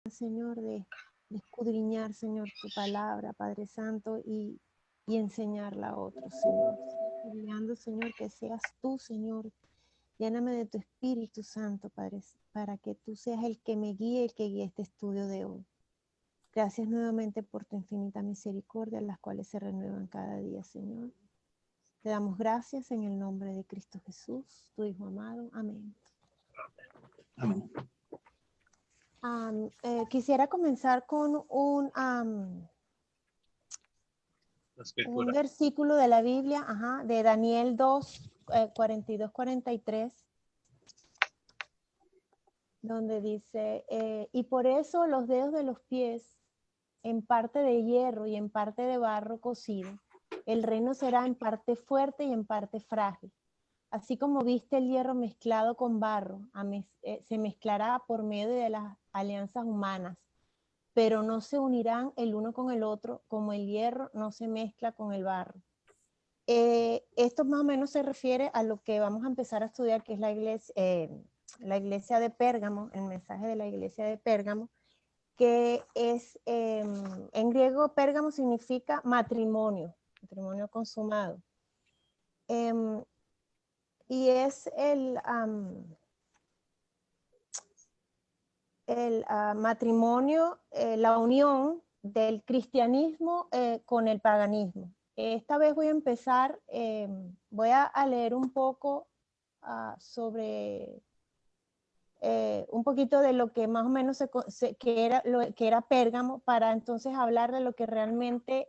Señor, de escudriñar, Señor, tu palabra, Padre Santo, y enseñarla a otros, Señor. Pidiendo, Señor, que seas tú, Señor. Lléname de tu Espíritu Santo, Padre, para que tú seas el que me guíe, el que guíe este estudio de hoy. Gracias nuevamente por tu infinita misericordia, las cuales se renuevan cada día, Señor. Te damos gracias en el nombre de Cristo Jesús, tu Hijo amado. Amén. Amén. Quisiera comenzar con un versículo de la Biblia, de Daniel 2, 42-43, donde dice, y por eso los dedos de los pies, en parte de hierro y en parte de barro cocido, el reino será en parte fuerte y en parte frágil. Así como viste el hierro mezclado con barro, se mezclará por medio de las alianzas humanas, pero no se unirán el uno con el otro, como el hierro no se mezcla con el barro. Esto más o menos se refiere a lo que vamos a empezar a estudiar, que es la iglesia de Pérgamo, el mensaje de la iglesia de Pérgamo, que es, en griego, Pérgamo significa matrimonio consumado. Y es el matrimonio, la unión del cristianismo con el paganismo. Esta vez voy a empezar, voy a leer un poco sobre un poquito de lo que más o menos que era Pérgamo, para entonces hablar de lo que realmente,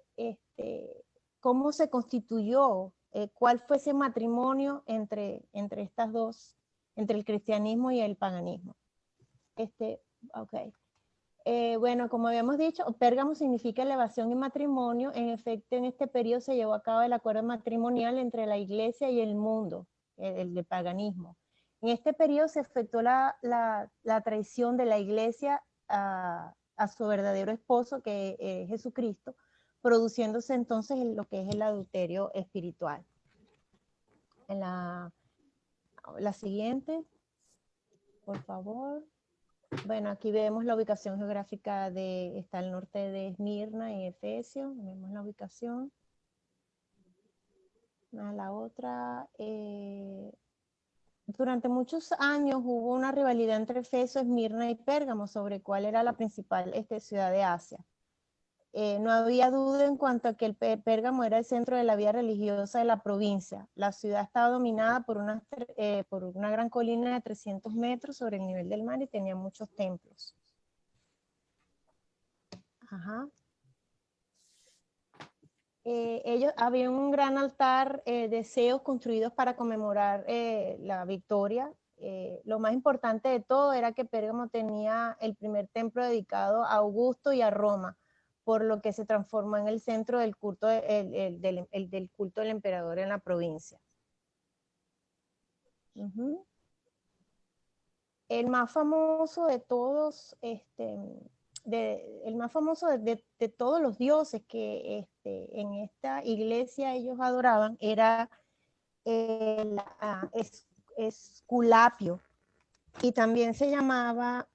cómo se constituyó, cuál fue ese matrimonio entre estas dos, entre el cristianismo y el paganismo. Okay. Bueno, como habíamos dicho, Pérgamo significa elevación y matrimonio. En efecto, en este periodo se llevó a cabo el acuerdo matrimonial entre la iglesia y el mundo, el de paganismo. En este periodo se efectuó la traición de la iglesia a su verdadero esposo, que es Jesucristo, produciéndose entonces lo que es el adulterio espiritual. En la siguiente, por favor. Bueno, aquí vemos la ubicación geográfica está al norte de Esmirna y Efesio. Vemos la ubicación. La otra. Durante muchos años hubo una rivalidad entre Efeso, Esmirna y Pérgamo sobre cuál era la principal ciudad de Asia. No había duda en cuanto a que el Pérgamo era el centro de la vida religiosa de la provincia. La ciudad estaba dominada por una gran colina de 300 metros sobre el nivel del mar y tenía muchos templos. Ajá. Ellos había un gran altar de Zeus construidos para conmemorar la victoria. Lo más importante de todo era que Pérgamo tenía el primer templo dedicado a Augusto y a Roma, por lo que se transformó en el centro del culto, del culto del emperador en la provincia. El más famoso de todos, el más famoso de todos los dioses que en esta iglesia ellos adoraban era Esculapio, y también se llamaba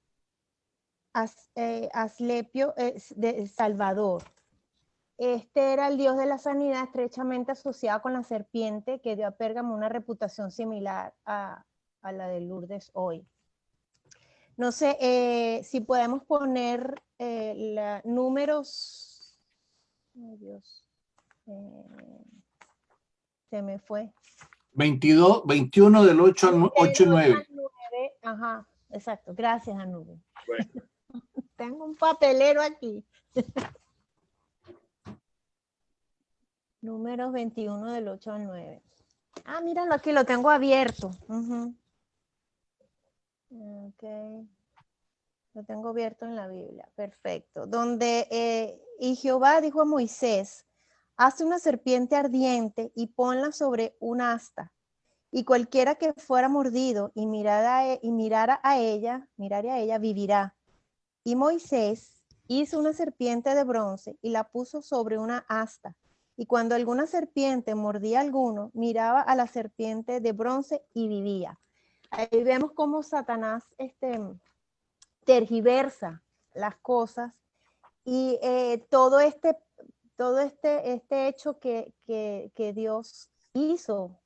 Asclepio de Salvador. Este era el dios de la sanidad, estrechamente asociado con la serpiente, que dio a Pérgamo una reputación similar a la de Lourdes hoy. No sé si podemos poner números. Oh, Dios. Se me fue. 21 del 8 al 8 y 9. Ajá, exacto. Gracias, Anubis. Bueno. Tengo un papelero aquí. Números 21 del 8 al 9. Ah, míralo aquí, lo tengo abierto. Ok. Lo tengo abierto en la Biblia. Perfecto. Donde, y Jehová dijo a Moisés, haz una serpiente ardiente y ponla sobre un asta. Y cualquiera que fuera mordido y mirara a ella, vivirá. Y Moisés hizo una serpiente de bronce y la puso sobre una asta. Y cuando alguna serpiente mordía a alguno, miraba a la serpiente de bronce y vivía. Ahí vemos cómo Satanás tergiversa las cosas. Y todo este hecho que Dios hizo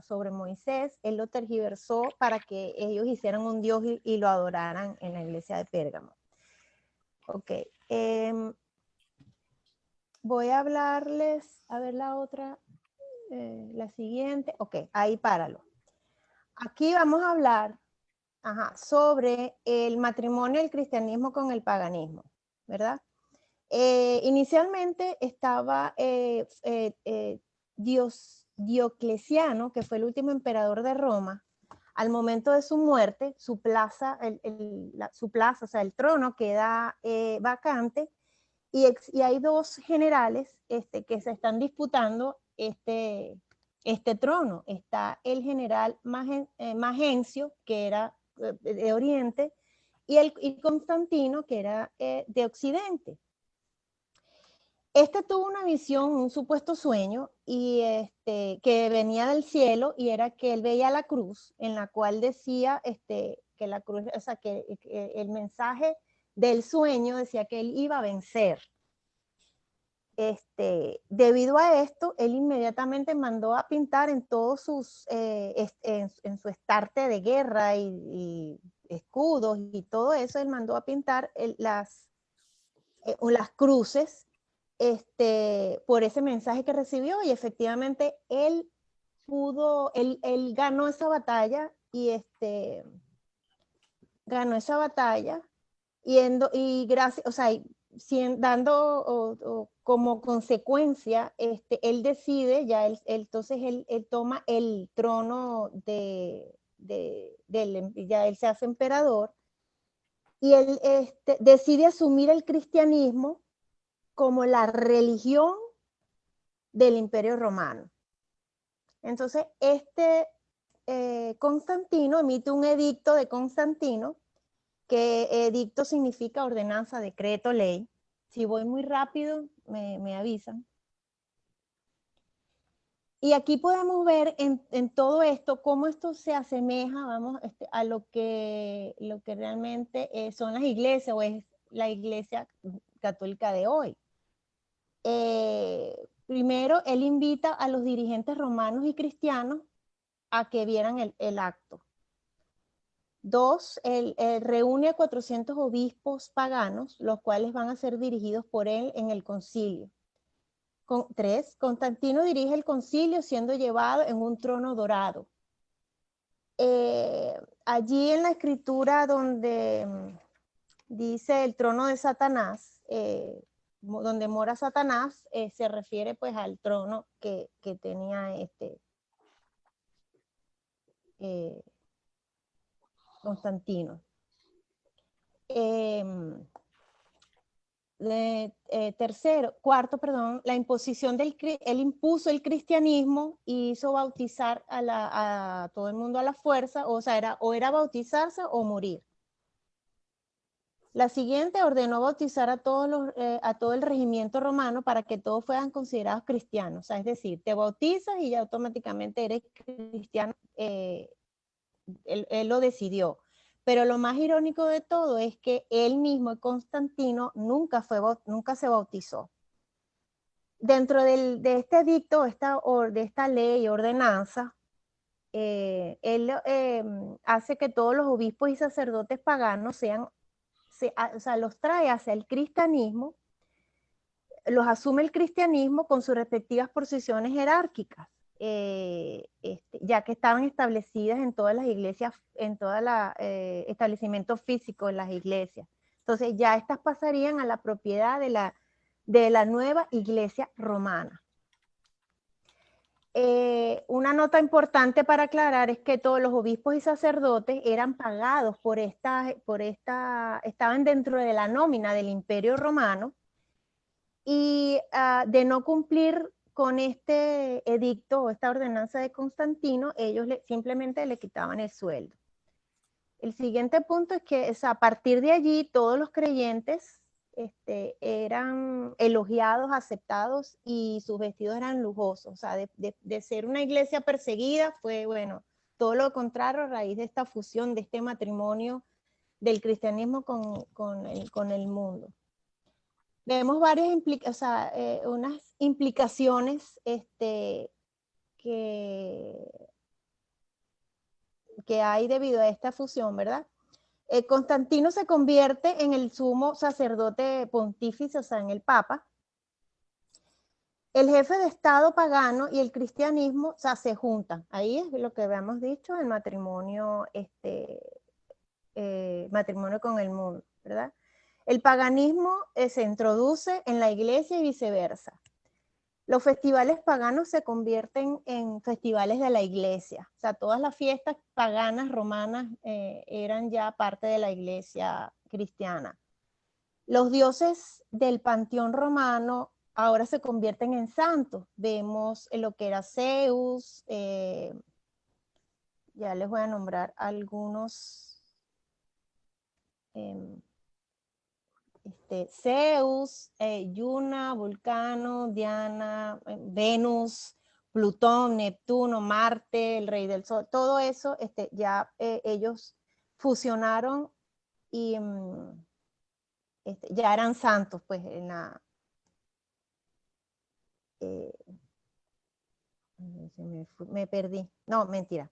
sobre Moisés, él lo tergiversó para que ellos hicieran un Dios y lo adoraran en la iglesia de Pérgamo. Ok. Voy a hablarles, a ver la otra, la siguiente. Ok, ahí páralo. Aquí vamos a hablar sobre el matrimonio del cristianismo con el paganismo, ¿verdad? Inicialmente estaba Diocleciano, que fue el último emperador de Roma. Al momento de su muerte, su plaza, o sea, el trono queda vacante y hay dos generales que se están disputando este trono. Está el general Magencio, que era de Oriente, y Constantino, que era de Occidente. Este tuvo una visión, un supuesto sueño, y que venía del cielo, y era que él veía la cruz, en la cual decía que la cruz, o sea, que el mensaje del sueño decía que él iba a vencer. Debido a esto, él inmediatamente mandó a pintar en todos sus, en su estarte de guerra y escudos y todo eso, él mandó a pintar las cruces por ese mensaje que recibió, y efectivamente él ganó esa batalla y gracias, o sea, como consecuencia, él decide, entonces él toma el trono ya él se hace emperador, y él decide asumir el cristianismo como la religión del Imperio Romano. Entonces, Constantino emite un edicto de Constantino, que edicto significa ordenanza, decreto, ley. Si voy muy rápido, me avisan. Y aquí podemos ver en todo esto cómo esto se asemeja, vamos, a lo que realmente son las iglesias, o es la iglesia católica de hoy. Primero, él invita a los dirigentes romanos y cristianos a que vieran el acto. Dos, él reúne a 400 obispos paganos, los cuales van a ser dirigidos por él en el concilio. Tres, Constantino dirige el concilio siendo llevado en un trono dorado. Allí en la escritura donde dice el trono de Satanás, donde mora Satanás, se refiere pues al trono que tenía Constantino. Él impuso el cristianismo y hizo bautizar a todo el mundo a la fuerza, o sea, era bautizarse o morir. La siguiente, ordenó bautizar a todo el regimiento romano para que todos fueran considerados cristianos. O sea, es decir, te bautizas y ya automáticamente eres cristiano. Él lo decidió. Pero lo más irónico de todo es que él mismo, Constantino, nunca se bautizó. Dentro de este edicto, de esta ley, ordenanza, él hace que todos los obispos y sacerdotes paganos los trae hacia el cristianismo, los asume el cristianismo con sus respectivas posiciones jerárquicas, ya que estaban establecidas en todas las iglesias, en todos los establecimientos físicos de las iglesias. Entonces ya estas pasarían a la propiedad de la nueva iglesia romana. Una nota importante para aclarar es que todos los obispos y sacerdotes eran pagados estaban dentro de la nómina del Imperio Romano, y de no cumplir con este edicto o esta ordenanza de Constantino, ellos simplemente le quitaban el sueldo. El siguiente punto es que a partir de allí todos los creyentes eran elogiados, aceptados, y sus vestidos eran lujosos. O sea, de ser una iglesia perseguida fue, bueno, todo lo contrario a raíz de esta fusión, de este matrimonio del cristianismo con el mundo. Vemos varias unas implicaciones que hay debido a esta fusión, ¿verdad? Constantino se convierte en el sumo sacerdote pontífice, o sea, en el Papa. El jefe de Estado pagano y el cristianismo, o sea, se juntan. Ahí es lo que habíamos dicho, el matrimonio, matrimonio con el mundo, ¿verdad? El paganismo se introduce en la iglesia y viceversa. Los festivales paganos se convierten en festivales de la iglesia. O sea, todas las fiestas paganas romanas eran ya parte de la iglesia cristiana. Los dioses del panteón romano ahora se convierten en santos. Vemos lo que era Zeus, ya les voy a nombrar algunos. Zeus, Yuna, Vulcano, Diana, Venus, Plutón, Neptuno, Marte, el rey del sol, todo eso ya ellos fusionaron y ya eran santos, pues en la... me perdí, no, mentira.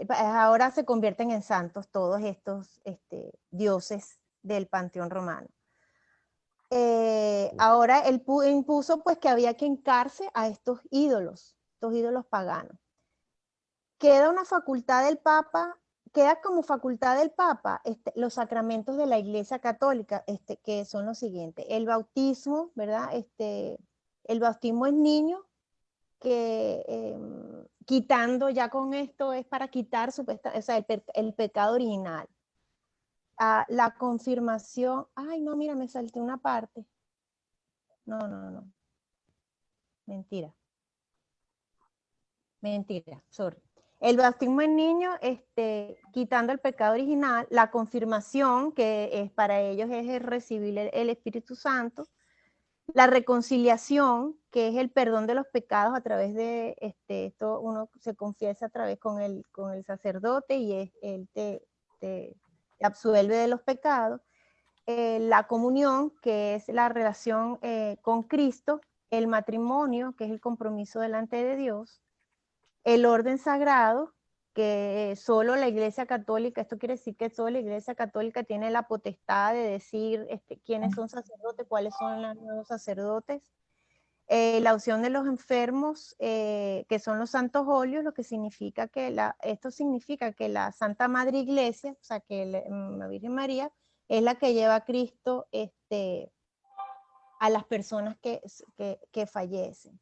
Ahora se convierten en santos todos estos dioses del panteón romano. Ahora él impuso pues que había que hincarse a estos ídolos paganos. Queda una facultad del Papa, queda como facultad del Papa los sacramentos de la Iglesia Católica, que son los siguientes. El bautismo, ¿verdad? El bautismo es niño, que quitando ya con esto es para quitar el pecado original. La confirmación, ay no, mira, me salté una parte. No. Mentira, sorry. El bautismo en niño, quitando el pecado original, la confirmación, que es para ellos es recibir el Espíritu Santo, la reconciliación, que es el perdón de los pecados a través de esto, uno se confiesa a través con el sacerdote y él te absuelve de los pecados. La comunión, que es la relación con Cristo, el matrimonio, que es el compromiso delante de Dios, el orden sagrado, que solo la Iglesia Católica, esto quiere decir que solo la Iglesia Católica tiene la potestad de decir quiénes son sacerdotes, cuáles son los nuevos sacerdotes. La unción de los enfermos, que son los santos óleos, lo que significa que esto significa que la Santa Madre Iglesia, o sea, que la Virgen María, es la que lleva a Cristo a las personas que fallecen.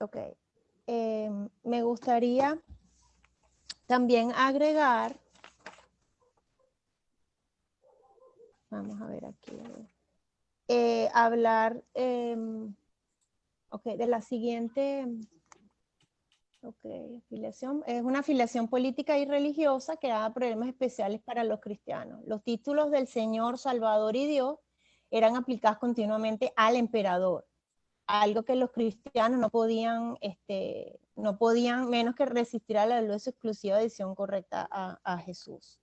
Ok. Me gustaría también agregar, vamos a ver aquí, hablar de la siguiente, afiliación. Es una afiliación política y religiosa que da problemas especiales para los cristianos. Los títulos del Señor, Salvador y Dios eran aplicados continuamente al emperador, algo que los cristianos no podían menos que resistir a la luz exclusiva de edición correcta a Jesús.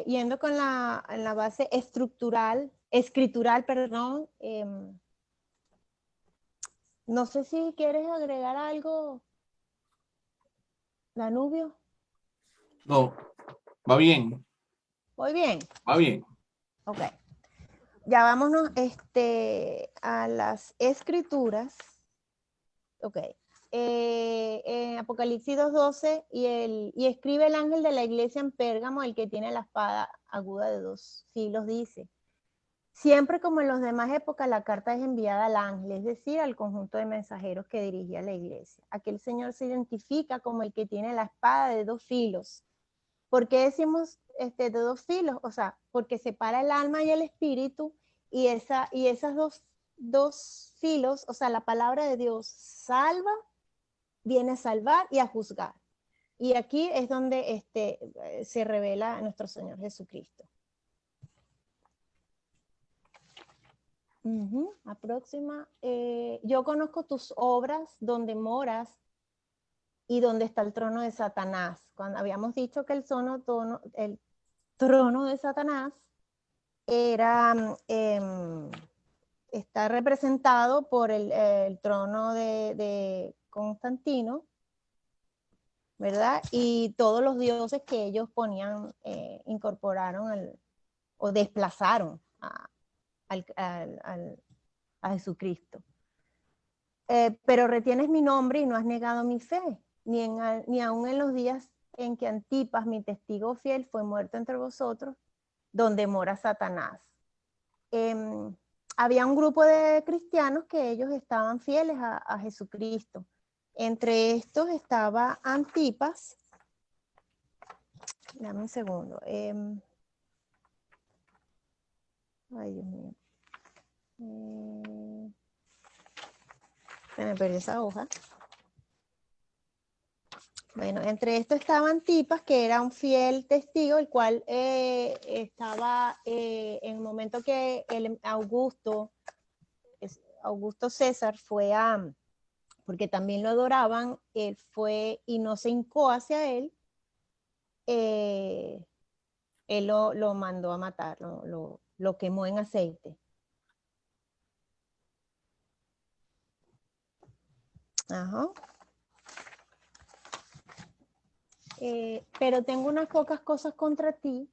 Yendo con la base escritural, perdón, no sé si quieres agregar algo, Danubio. No, va bien. Muy bien. Va bien. Ok. Ya vámonos a las escrituras. Ok. En Apocalipsis 2:12, y escribe el ángel de la iglesia en Pérgamo, el que tiene la espada aguda de 2 filos, dice: siempre como en las demás épocas, la carta es enviada al ángel, es decir, al conjunto de mensajeros que dirigía la iglesia. Aquel Señor se identifica como el que tiene la espada de 2 filos. ¿Por qué decimos de 2 filos? O sea, porque separa el alma y el espíritu, y esas dos filos, o sea, la palabra de Dios salva, viene a salvar y a juzgar. Y aquí es donde se revela nuestro Señor Jesucristo. La próxima. Yo conozco tus obras donde moras y donde está el trono de Satanás. Cuando habíamos dicho que el trono de Satanás era, está representado por el trono de Constantino, ¿verdad? Y todos los dioses que ellos ponían, incorporaron o desplazaron a Jesucristo. Pero retienes mi nombre y no has negado mi fe, ni aun en los días en que Antipas, mi testigo fiel, fue muerto entre vosotros, donde mora Satanás. Había un grupo de cristianos que ellos estaban fieles a Jesucristo. Entre estos estaba Antipas. Dame un segundo. Ay, Dios mío. Se me perdió esa hoja. Bueno, entre esto estaba Antipas, que era un fiel testigo, el cual estaba en el momento que Augusto César fue porque también lo adoraban, él fue y no se hincó hacia él, él lo mandó a matar, lo quemó en aceite. Ajá. Pero tengo unas pocas cosas contra ti,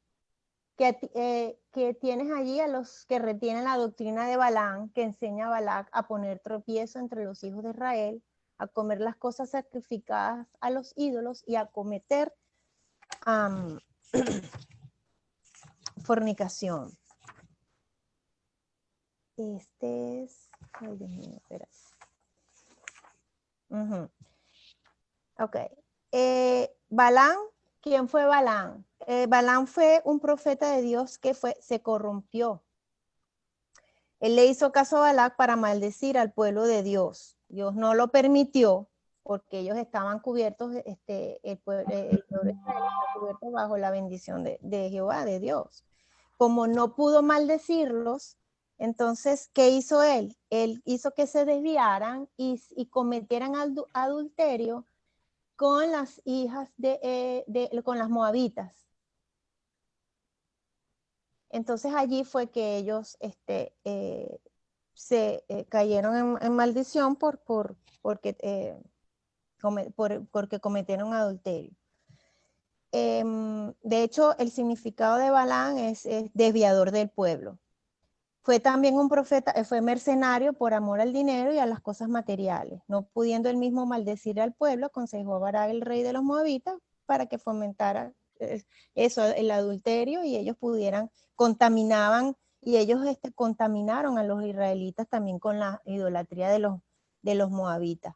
que tienes allí a los que retienen la doctrina de Balaam, que enseña a Balac a poner tropiezo entre los hijos de Israel, a comer las cosas sacrificadas a los ídolos y a cometer fornicación. Este es... Ay, Dios mío, espera. Ok. Balaam, ¿quién fue Balaam? Balaam fue un profeta de Dios que se corrompió. Él le hizo caso a Balac para maldecir al pueblo de Dios. Dios no lo permitió porque ellos estaban cubiertos, el pueblo de Israel está cubierto bajo la bendición de Jehová, de Dios. Como no pudo maldecirlos, entonces, ¿qué hizo él? Él hizo que se desviaran y cometieran adulterio con las hijas con las moabitas. Entonces allí fue que ellos se cayeron en maldición porque cometieron adulterio. De hecho, el significado de Balaam es desviador del pueblo. Fue también un profeta, fue mercenario por amor al dinero y a las cosas materiales. No pudiendo él mismo maldecir al pueblo, aconsejó a Balac, el rey de los moabitas, para que fomentara eso, el adulterio, y ellos contaminaban, y ellos contaminaron a los israelitas también con la idolatría de los moabitas.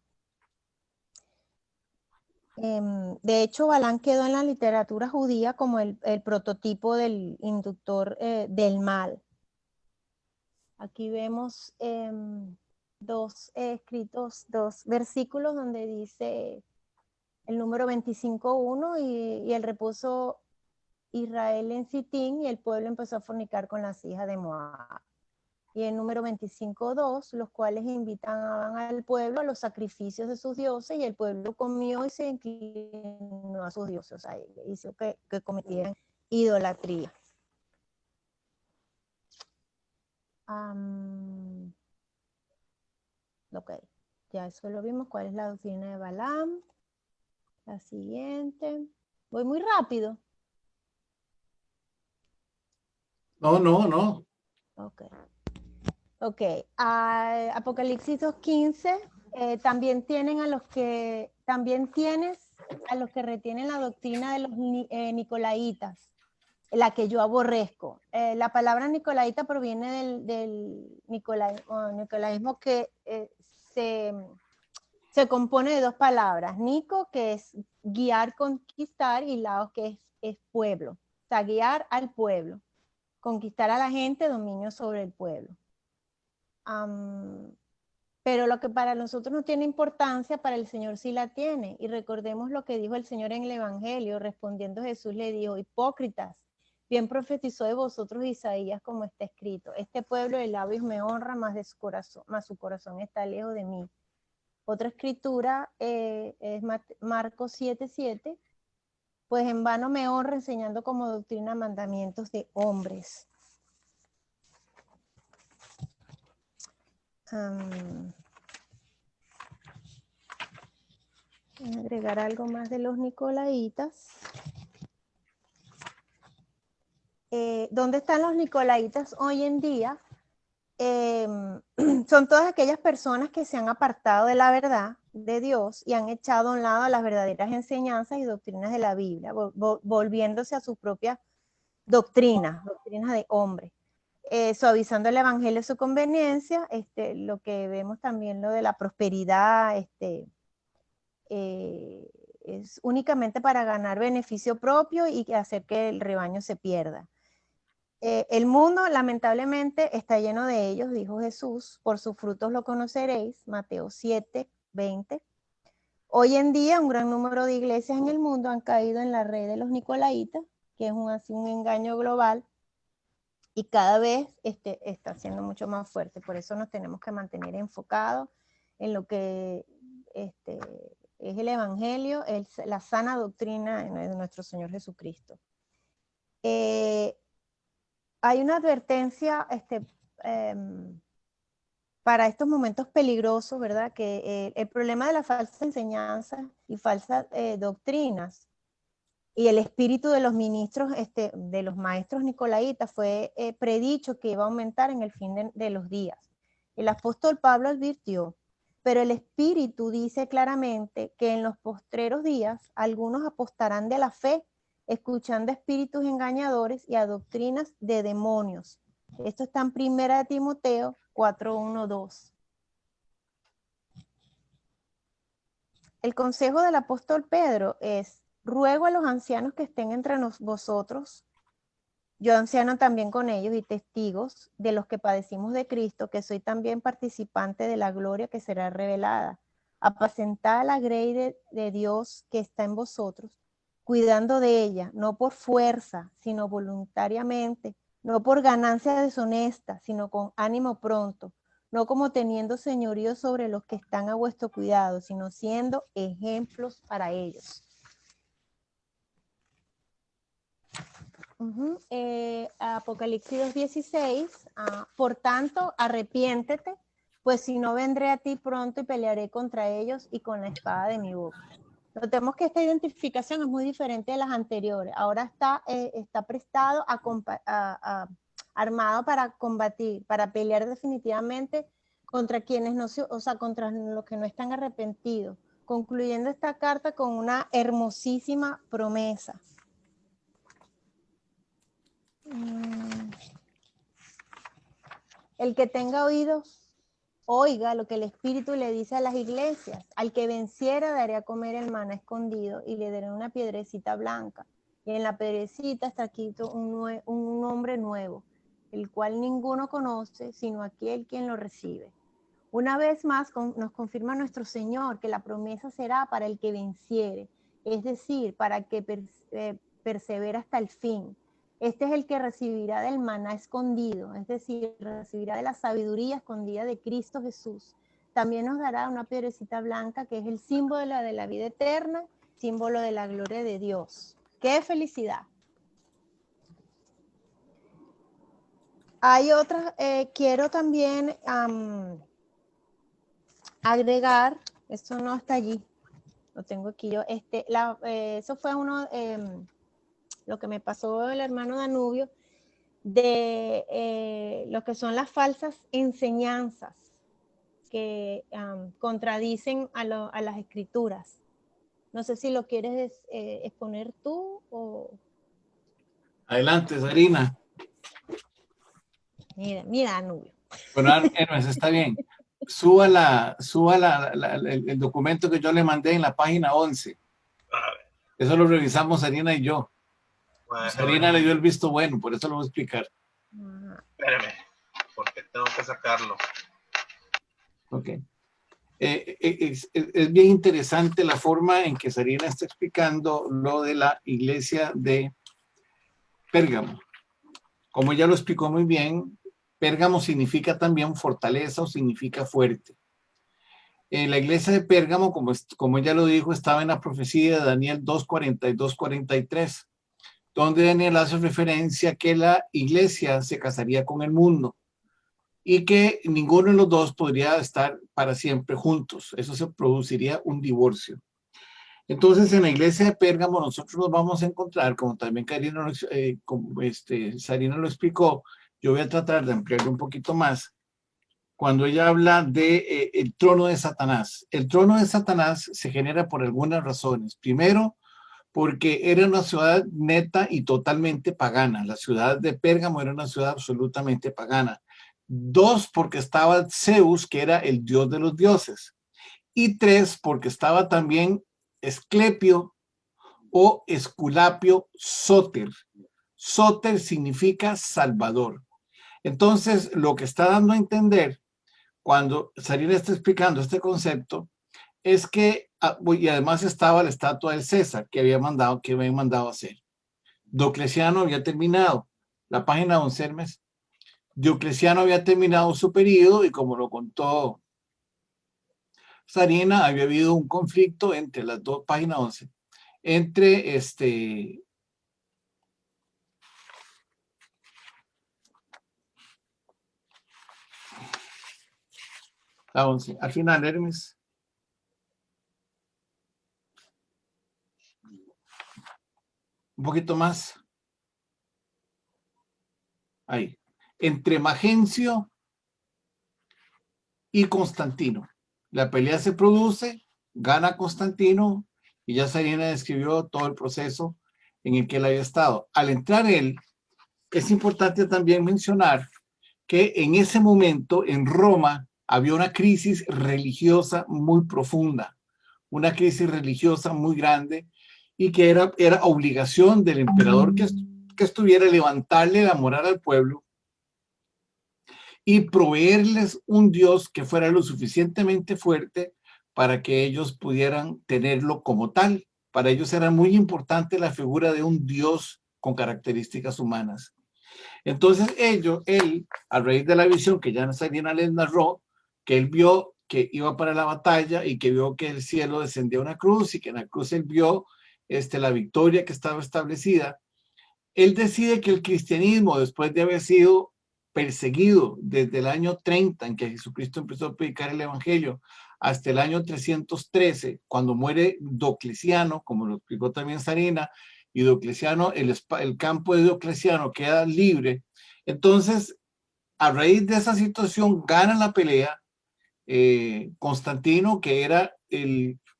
De hecho, Balaam quedó en la literatura judía como el prototipo del inductor del mal. Aquí vemos dos versículos donde dice el número 25:1 y el repuso Israel en Sitín y el pueblo empezó a fornicar con las hijas de Moab. Y el número 25:2, los cuales invitaban al pueblo a los sacrificios de sus dioses y el pueblo comió y se inclinó a sus dioses. O sea, hizo que cometieran idolatría. Ok, ya eso lo vimos. ¿Cuál es la doctrina de Balaam? La siguiente. Voy muy rápido. No. Ok. Apocalipsis 2:15. También tienes a los que retienen la doctrina de los nicolaitas, la que yo aborrezco. La palabra nicolaita proviene del nicolaísmo, que se compone de dos palabras: Nico, que es guiar, conquistar, y Laos, que es pueblo. O sea, guiar al pueblo, conquistar a la gente, dominio sobre el pueblo. Pero lo que para nosotros no tiene importancia, para el Señor sí la tiene. Y recordemos lo que dijo el Señor en el Evangelio. Respondiendo Jesús le dijo: hipócritas, Bien profetizó de vosotros Isaías, como está escrito: este pueblo de labios me honra, mas su corazón está lejos de mí. Otra escritura es Marcos 7:7, pues en vano me honra enseñando como doctrina mandamientos de hombres. Voy a agregar algo más de los nicolaitas. ¿Dónde están los nicolaitas hoy en día? Son todas aquellas personas que se han apartado de la verdad de Dios y han echado a un lado las verdaderas enseñanzas y doctrinas de la Biblia, volviéndose a sus propias doctrinas de hombre, suavizando el evangelio a su conveniencia, lo que vemos también, lo de la prosperidad, es únicamente para ganar beneficio propio y hacer que el rebaño se pierda. El mundo lamentablemente está lleno de ellos, dijo Jesús, por sus frutos lo conoceréis, Mateo 7:20. Hoy en día un gran número de iglesias en el mundo han caído en la red de los nicolaitas, que es un engaño global, y cada vez está siendo mucho más fuerte. Por eso nos tenemos que mantener enfocados en lo que es el evangelio, la sana doctrina de nuestro Señor Jesucristo. Hay una advertencia para estos momentos peligrosos, ¿verdad? Que el problema de las falsas enseñanzas y falsas doctrinas y el espíritu de los ministros, de los maestros nicolaitas, fue predicho que iba a aumentar en el fin de los días. El apóstol Pablo advirtió, pero el espíritu dice claramente que en los postreros días algunos apostarán de la fe, escuchando espíritus engañadores y a doctrinas de demonios. Esto está en 1 Timoteo 4:1-2. El consejo del apóstol Pedro es: ruego a los ancianos que estén entre vosotros, yo anciano también con ellos y testigos de los que padecimos de Cristo, que soy también participante de la gloria que será revelada. Apacentad la grey de Dios que está en vosotros, cuidando de ella, no por fuerza, sino voluntariamente, no por ganancia deshonesta, sino con ánimo pronto, no como teniendo señorío sobre los que están a vuestro cuidado, sino siendo ejemplos para ellos. Apocalipsis 2:16, por tanto, arrepiéntete, pues si no vendré a ti pronto y pelearé contra ellos y con la espada de mi boca. Notemos que esta identificación es muy diferente de las anteriores. Ahora está prestado, armado para combatir, para pelear definitivamente contra quienes contra los que no están arrepentidos, concluyendo esta carta con una hermosísima promesa. El que tenga oídos, oiga lo que el Espíritu le dice a las iglesias. Al que venciera daré a comer el maná escondido y le daré una piedrecita blanca. Y en la piedrecita está escrito un nombre nuevo, el cual ninguno conoce, sino aquel quien lo recibe. Una vez más nos confirma nuestro Señor que la promesa será para el que venciere, es decir, para el que persevera hasta el fin. Este es el que recibirá del maná escondido, es decir, recibirá de la sabiduría escondida de Cristo Jesús. También nos dará una piedrecita blanca que es el símbolo de la vida eterna, símbolo de la gloria de Dios. ¡Qué felicidad! Hay otras, quiero también agregar, esto no está allí, lo tengo aquí yo, eso fue lo que me pasó el hermano Danubio, de lo que son las falsas enseñanzas que contradicen a las escrituras. No sé si lo quieres exponer tú o... Adelante, Sarina. Mira, Danubio. Bueno, Hermes, está bien. Suba el documento que yo le mandé en la página 11. Eso lo revisamos Sarina y yo. Bueno, Sarina le dio el visto bueno, por eso lo voy a explicar. Espérame, porque tengo que sacarlo. Ok. Es bien interesante la forma en que Sarina está explicando lo de la iglesia de Pérgamo. Como ya lo explicó muy bien, Pérgamo significa también fortaleza o significa fuerte. La iglesia de Pérgamo, como ya lo dijo, estaba en la profecía de Daniel 2:42-43, donde Daniel hace referencia a que la iglesia se casaría con el mundo y que ninguno de los dos podría estar para siempre juntos. Eso se produciría un divorcio. Entonces, en la iglesia de Pérgamo nosotros nos vamos a encontrar, como también Sarina lo explicó, yo voy a tratar de ampliarlo un poquito más, cuando ella habla de el trono de Satanás. El trono de Satanás se genera por algunas razones. Primero, porque era una ciudad neta y totalmente pagana. La ciudad de Pérgamo era una ciudad absolutamente pagana. Dos, porque estaba Zeus, que era el dios de los dioses. Y tres, porque estaba también Esclepio o Esculapio Sóter. Sóter significa salvador. Entonces, lo que está dando a entender cuando Sarina está explicando este concepto es que, y además estaba la estatua del César que habían mandado a hacer. Diocleciano había terminado, la página 11, Hermes. Diocleciano había terminado su periodo y como lo contó Sarina, había habido un conflicto entre las dos, página 11, entre la 11. Al final, Hermes. Un poquito más. Ahí. Entre Magencio y Constantino. La pelea se produce, gana Constantino y ya Sarina describió todo el proceso en el que él había estado. Al entrar él, es importante también mencionar que en ese momento en Roma había una crisis religiosa muy profunda, una crisis religiosa muy grande y que era obligación del emperador que estuviera levantarle la moral al pueblo y proveerles un Dios que fuera lo suficientemente fuerte para que ellos pudieran tenerlo como tal. Para ellos era muy importante la figura de un Dios con características humanas. Entonces él, a raíz de la visión que ya Sarina les narró, que él vio que iba para la batalla y que vio que el cielo descendía una cruz y que en la cruz él vio la victoria que estaba establecida, él decide que el cristianismo, después de haber sido perseguido desde el año 30, en que Jesucristo empezó a predicar el evangelio, hasta el año 313, cuando muere Diocleciano, como lo explicó también Sarina, y Diocleciano, el campo de Diocleciano queda libre. Entonces, a raíz de esa situación, gana la pelea Constantino, que era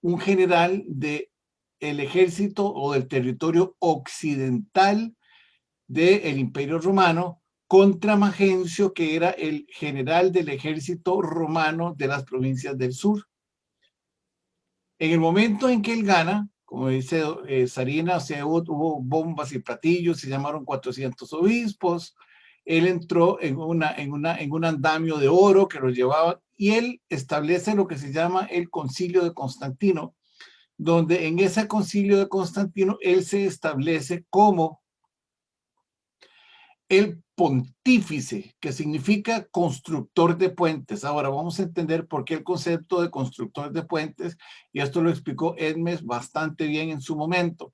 un general del ejército o del territorio occidental del Imperio Romano, contra Magencio, que era el general del ejército romano de las provincias del sur. En el momento en que él gana, como dice Sarina, o sea, hubo bombas y platillos, se llamaron 400 obispos, él entró en un andamio de oro que lo llevaba, y él establece lo que se llama el Concilio de Constantino, donde en ese Concilio de Constantino él se establece como el pontífice, que significa constructor de puentes. Ahora vamos a entender por qué el concepto de constructor de puentes, y esto lo explicó Hermes bastante bien en su momento.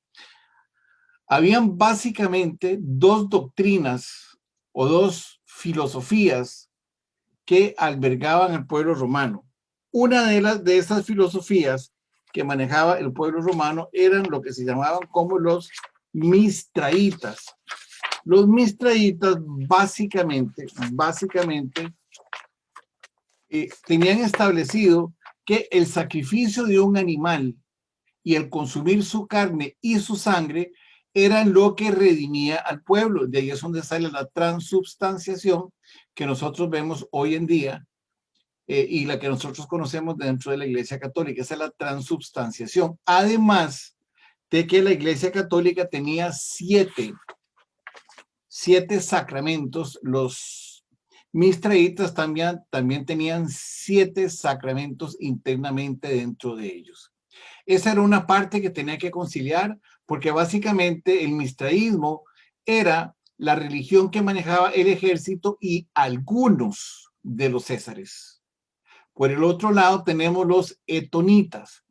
Habían básicamente dos doctrinas o dos filosofías que albergaban el pueblo romano. Una de esas filosofías que manejaba el pueblo romano eran lo que se llamaban como los mistraitas. Los mistraitas básicamente tenían establecido que el sacrificio de un animal y el consumir su carne y su sangre eran lo que redimía al pueblo. De ahí es donde sale la transubstanciación que nosotros vemos hoy en día y la que nosotros conocemos dentro de la Iglesia Católica. Esa es la transubstanciación. Además de que la Iglesia Católica tenía siete sacramentos, los mistraitas también tenían 7 sacramentos internamente dentro de ellos. Esa era una parte que tenía que conciliar, porque básicamente el mistraísmo era la religión que manejaba el ejército y algunos de los césares. Por el otro lado tenemos los etonitas.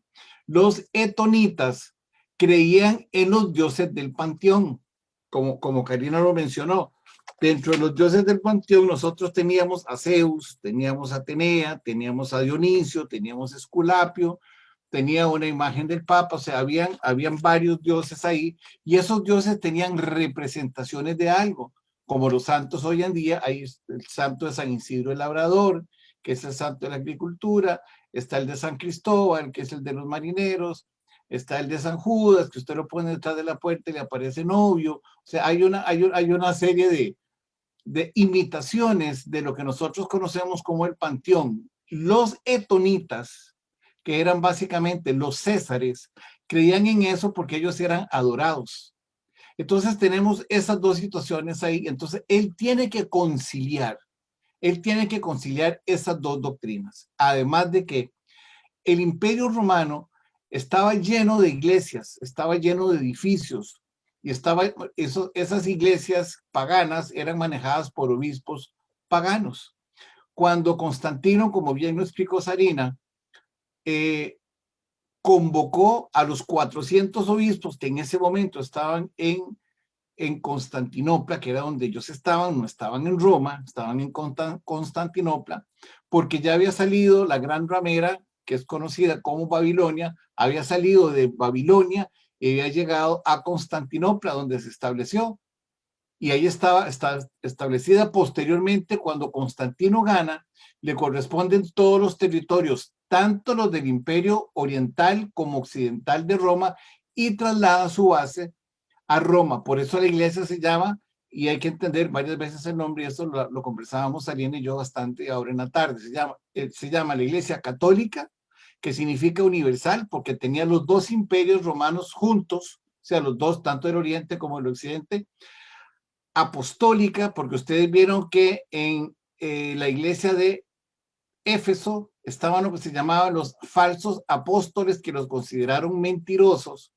Los etonitas creían en los dioses del panteón, como Karina lo mencionó. Dentro de los dioses del panteón nosotros teníamos a Zeus, teníamos a Atenea, teníamos a Dionisio, teníamos a Esculapio, tenía una imagen del Papa, o sea, habían varios dioses ahí, y esos dioses tenían representaciones de algo, como los santos hoy en día. Hay el santo de San Isidro el Labrador, que es el santo de la agricultura, está el de San Cristóbal, que es el de los marineros, está el de San Judas, que usted lo pone detrás de la puerta y le aparece novio. O sea, hay una serie de imitaciones de lo que nosotros conocemos como el panteón. Los etonitas, que eran básicamente los césares, creían en eso porque ellos eran adorados. Entonces tenemos esas dos situaciones ahí. Entonces él tiene que conciliar esas dos doctrinas. Además de que el Imperio Romano estaba lleno de iglesias, estaba lleno de edificios, y esas iglesias paganas eran manejadas por obispos paganos. Cuando Constantino, como bien lo explicó Sarina, convocó a los 400 obispos que en ese momento estaban en Constantinopla, que era donde ellos estaban, no estaban en Roma, estaban en Constantinopla, porque ya había salido la gran ramera, que es conocida como Babilonia, había salido de Babilonia y había llegado a Constantinopla, donde se estableció, y ahí está establecida. Posteriormente, cuando Constantino gana, le corresponden todos los territorios, tanto los del Imperio Oriental como Occidental de Roma, y traslada su base a Roma. Por eso la iglesia se llama, y hay que entender varias veces el nombre, y eso lo conversábamos Ariana y yo bastante ahora en la tarde, se llama la Iglesia Católica, que significa universal, porque tenía los dos imperios romanos juntos, o sea, los dos, tanto el Oriente como el Occidente. Apostólica, porque ustedes vieron que en la iglesia de Éfeso estaban lo que se llamaban los falsos apóstoles, que los consideraron mentirosos.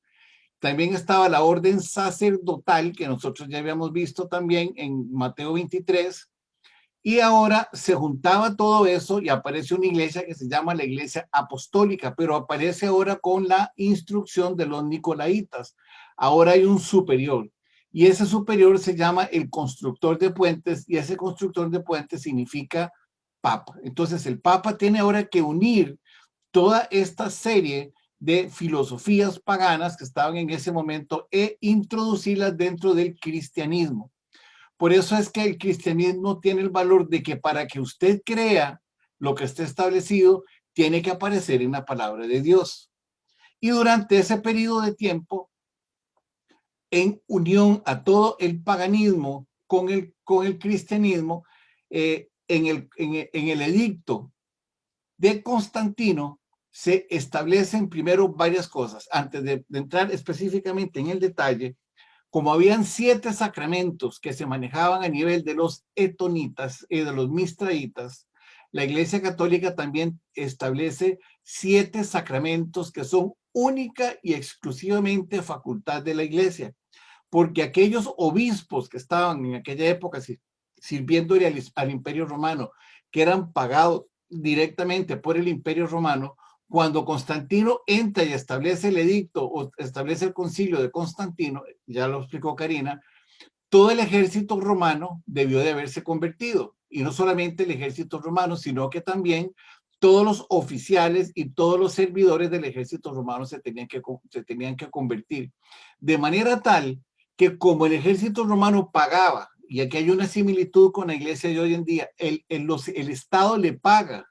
También estaba la orden sacerdotal, que nosotros ya habíamos visto también en Mateo 23, y ahora se juntaba todo eso y aparece una iglesia que se llama la Iglesia Apostólica, pero aparece ahora con la instrucción de los nicolaitas. Ahora hay un superior, y ese superior se llama el constructor de puentes, y ese constructor de puentes significa Papa. Entonces el Papa tiene ahora que unir toda esta serie de filosofías paganas que estaban en ese momento e introducirlas dentro del cristianismo. Por eso es que el cristianismo tiene el valor de que para que usted crea lo que esté establecido, tiene que aparecer en la palabra de Dios. Y durante ese periodo de tiempo, en unión a todo el paganismo con el cristianismo, en el edicto de Constantino, se establecen primero varias cosas. Antes de entrar específicamente en el detalle, como habían 7 sacramentos que se manejaban a nivel de los etonitas y de los mistraitas, la Iglesia Católica también establece 7 sacramentos que son única y exclusivamente facultad de la Iglesia, porque aquellos obispos que estaban en aquella época sirviendo al Imperio Romano, que eran pagados directamente por el Imperio Romano, cuando Constantino entra y establece el edicto o establece el concilio de Constantino, ya lo explicó Karina, todo el ejército romano debió de haberse convertido. Y no solamente el ejército romano, sino que también todos los oficiales y todos los servidores del ejército romano se tenían que convertir. De manera tal que como el ejército romano pagaba, y aquí hay una similitud con la iglesia de hoy en día, el Estado le paga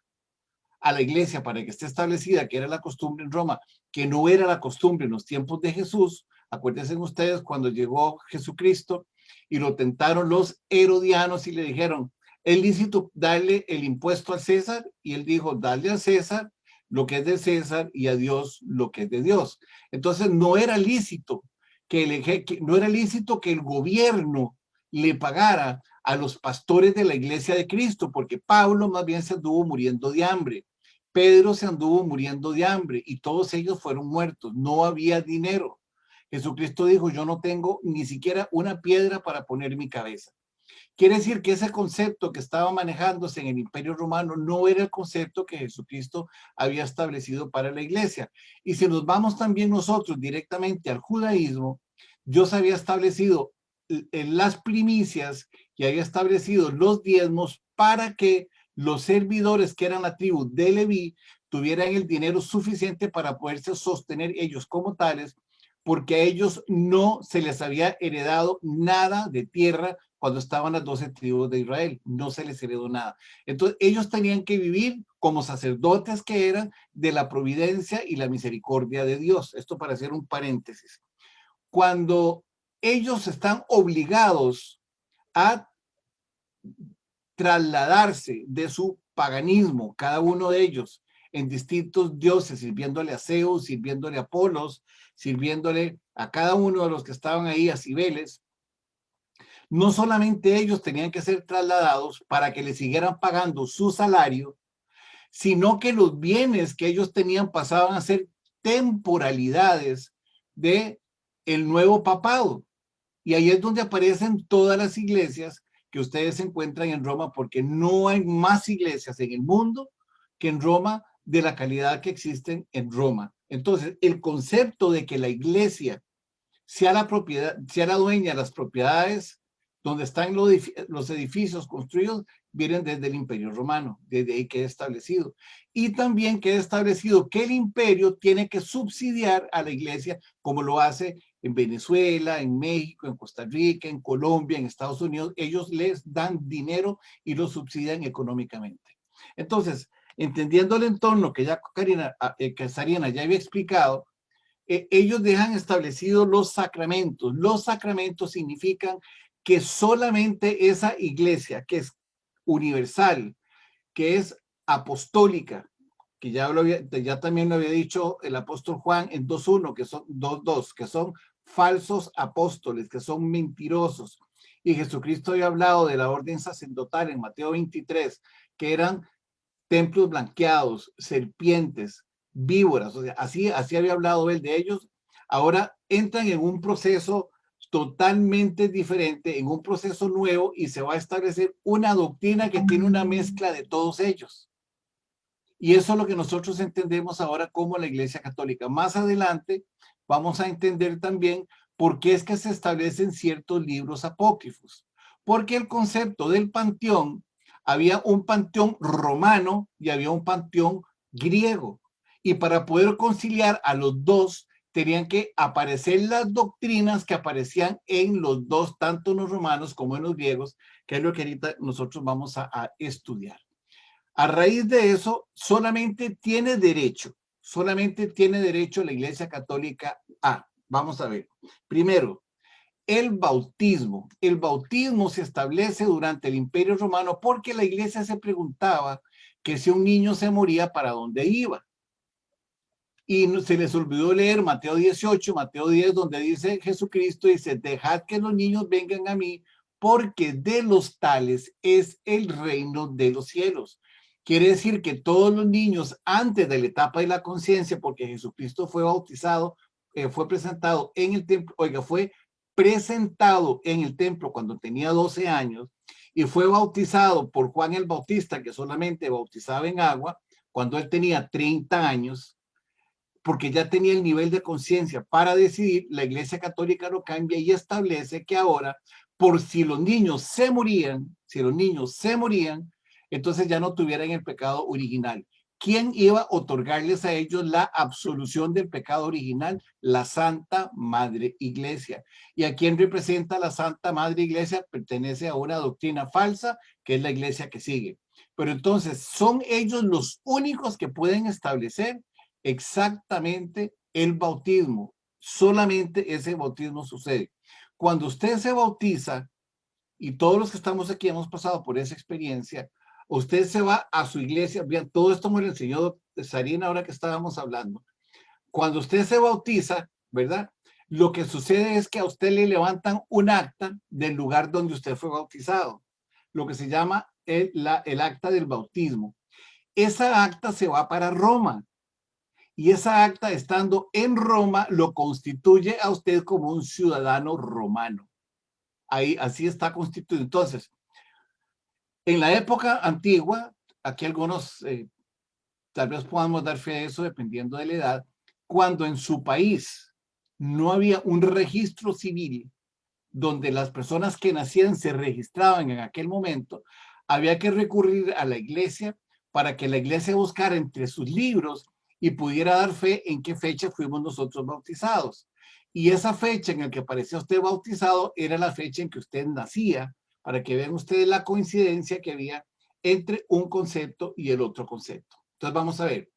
a la iglesia para que esté establecida, que era la costumbre en Roma, que no era la costumbre en los tiempos de Jesús. Acuérdense ustedes cuando llegó Jesucristo y lo tentaron los herodianos y le dijeron, ¿es lícito darle el impuesto al César? Y él dijo, dale al César lo que es de César y a Dios lo que es de Dios. Entonces no era lícito que el gobierno le pagara a los pastores de la iglesia de Cristo, porque Pablo más bien se anduvo muriendo de hambre, Pedro se anduvo muriendo de hambre y todos ellos fueron muertos, no había dinero. Jesucristo dijo, yo no tengo ni siquiera una piedra para poner mi cabeza. Quiere decir que ese concepto que estaba manejándose en el Imperio Romano no era el concepto que Jesucristo había establecido para la iglesia. Y si nos vamos también nosotros directamente al judaísmo, Dios había establecido las primicias y había establecido los diezmos para que los servidores que eran la tribu de Leví tuvieran el dinero suficiente para poderse sostener ellos como tales, porque a ellos no se les había heredado nada de tierra cuando estaban las 12 tribus de Israel, no se les heredó nada. Entonces ellos tenían que vivir como sacerdotes que eran de la providencia y la misericordia de Dios. Esto para hacer un paréntesis. Cuando ellos están obligados a trasladarse de su paganismo, cada uno de ellos, en distintos dioses, sirviéndole a Zeus, sirviéndole a Apolos, sirviéndole a cada uno de los que estaban ahí, a Cibeles, no solamente ellos tenían que ser trasladados para que les siguieran pagando su salario, sino que los bienes que ellos tenían pasaban a ser temporalidades de el nuevo papado. Y ahí es donde aparecen todas las iglesias que ustedes encuentran en Roma, porque no hay más iglesias en el mundo que en Roma de la calidad que existen en Roma. Entonces, el concepto de que la iglesia sea la propiedad, sea la dueña de las propiedades donde están los edificios construidos, vienen desde el Imperio Romano, desde ahí queda establecido. Y también queda establecido que el imperio tiene que subsidiar a la iglesia, como lo hace en Venezuela, en México, en Costa Rica, en Colombia, en Estados Unidos. Ellos les dan dinero y los subsidian económicamente. Entonces, entendiendo el entorno que ya Sarina ya había explicado, ellos dejan establecidos los sacramentos. Los sacramentos significan que solamente esa iglesia que es universal, que es apostólica, que ya también lo había dicho el apóstol Juan en 2.1, que son 2.2, que son falsos apóstoles, que son mentirosos. Y Jesucristo había hablado de la orden sacerdotal en Mateo 23, que eran templos blanqueados, serpientes, víboras, o sea, así había hablado él de ellos. Ahora entran en un proceso totalmente diferente, en un proceso nuevo, y se va a establecer una doctrina que tiene una mezcla de todos ellos. Y eso es lo que nosotros entendemos ahora como la Iglesia Católica. Más adelante vamos a entender también por qué es que se establecen ciertos libros apócrifos. Porque el concepto del panteón, había un panteón romano y había un panteón griego. Y para poder conciliar a los dos, tenían que aparecer las doctrinas que aparecían en los dos, tanto en los romanos como en los griegos, que es lo que ahorita nosotros vamos a estudiar. A raíz de eso, solamente tiene derecho la Iglesia Católica a, vamos a ver, primero, el bautismo. El bautismo se establece durante el Imperio Romano porque la iglesia se preguntaba que si un niño se moría, ¿para dónde iba? Y se les olvidó leer Mateo 18, Mateo 10, donde dice Jesucristo, dice, dejad que los niños vengan a mí, porque de los tales es el reino de los cielos. Quiere decir que todos los niños antes de la etapa de la conciencia, porque Jesucristo fue bautizado, fue presentado en el templo, fue presentado en el templo cuando tenía 12 años y fue bautizado por Juan el Bautista, que solamente bautizaba en agua, cuando él tenía 30 años, porque ya tenía el nivel de conciencia para decidir. La Iglesia Católica lo cambia y establece que ahora, por si los niños se morían, entonces ya no tuvieran el pecado original. ¿Quién iba a otorgarles a ellos la absolución del pecado original? La Santa Madre Iglesia. ¿Y a quién representa la Santa Madre Iglesia? Pertenece a una doctrina falsa, que es la iglesia que sigue. Pero entonces, son ellos los únicos que pueden establecer exactamente el bautismo. Solamente ese bautismo sucede. Cuando usted se bautiza, y todos los que estamos aquí hemos pasado por esa experiencia, usted se va a su iglesia. Bien, todo esto me lo enseñó Sarina ahora que estábamos hablando. Cuando usted se bautiza, ¿verdad? Lo que sucede es que a usted le levantan un acta del lugar donde usted fue bautizado, lo que se llama el acta del bautismo. Esa acta se va para Roma Y esa acta, estando en Roma, lo constituye a usted como un ciudadano romano. Ahí, así está constituido. Entonces, en la época antigua, aquí algunos tal vez podamos dar fe de eso dependiendo de la edad, cuando en su país no había un registro civil donde las personas que nacían se registraban en aquel momento, había que recurrir a la iglesia para que la iglesia buscara entre sus libros y pudiera dar fe en qué fecha fuimos nosotros bautizados. Y esa fecha en la que aparecía usted bautizado era la fecha en que usted nacía, para que vean ustedes la coincidencia que había entre un concepto y el otro concepto. Entonces vamos a ver.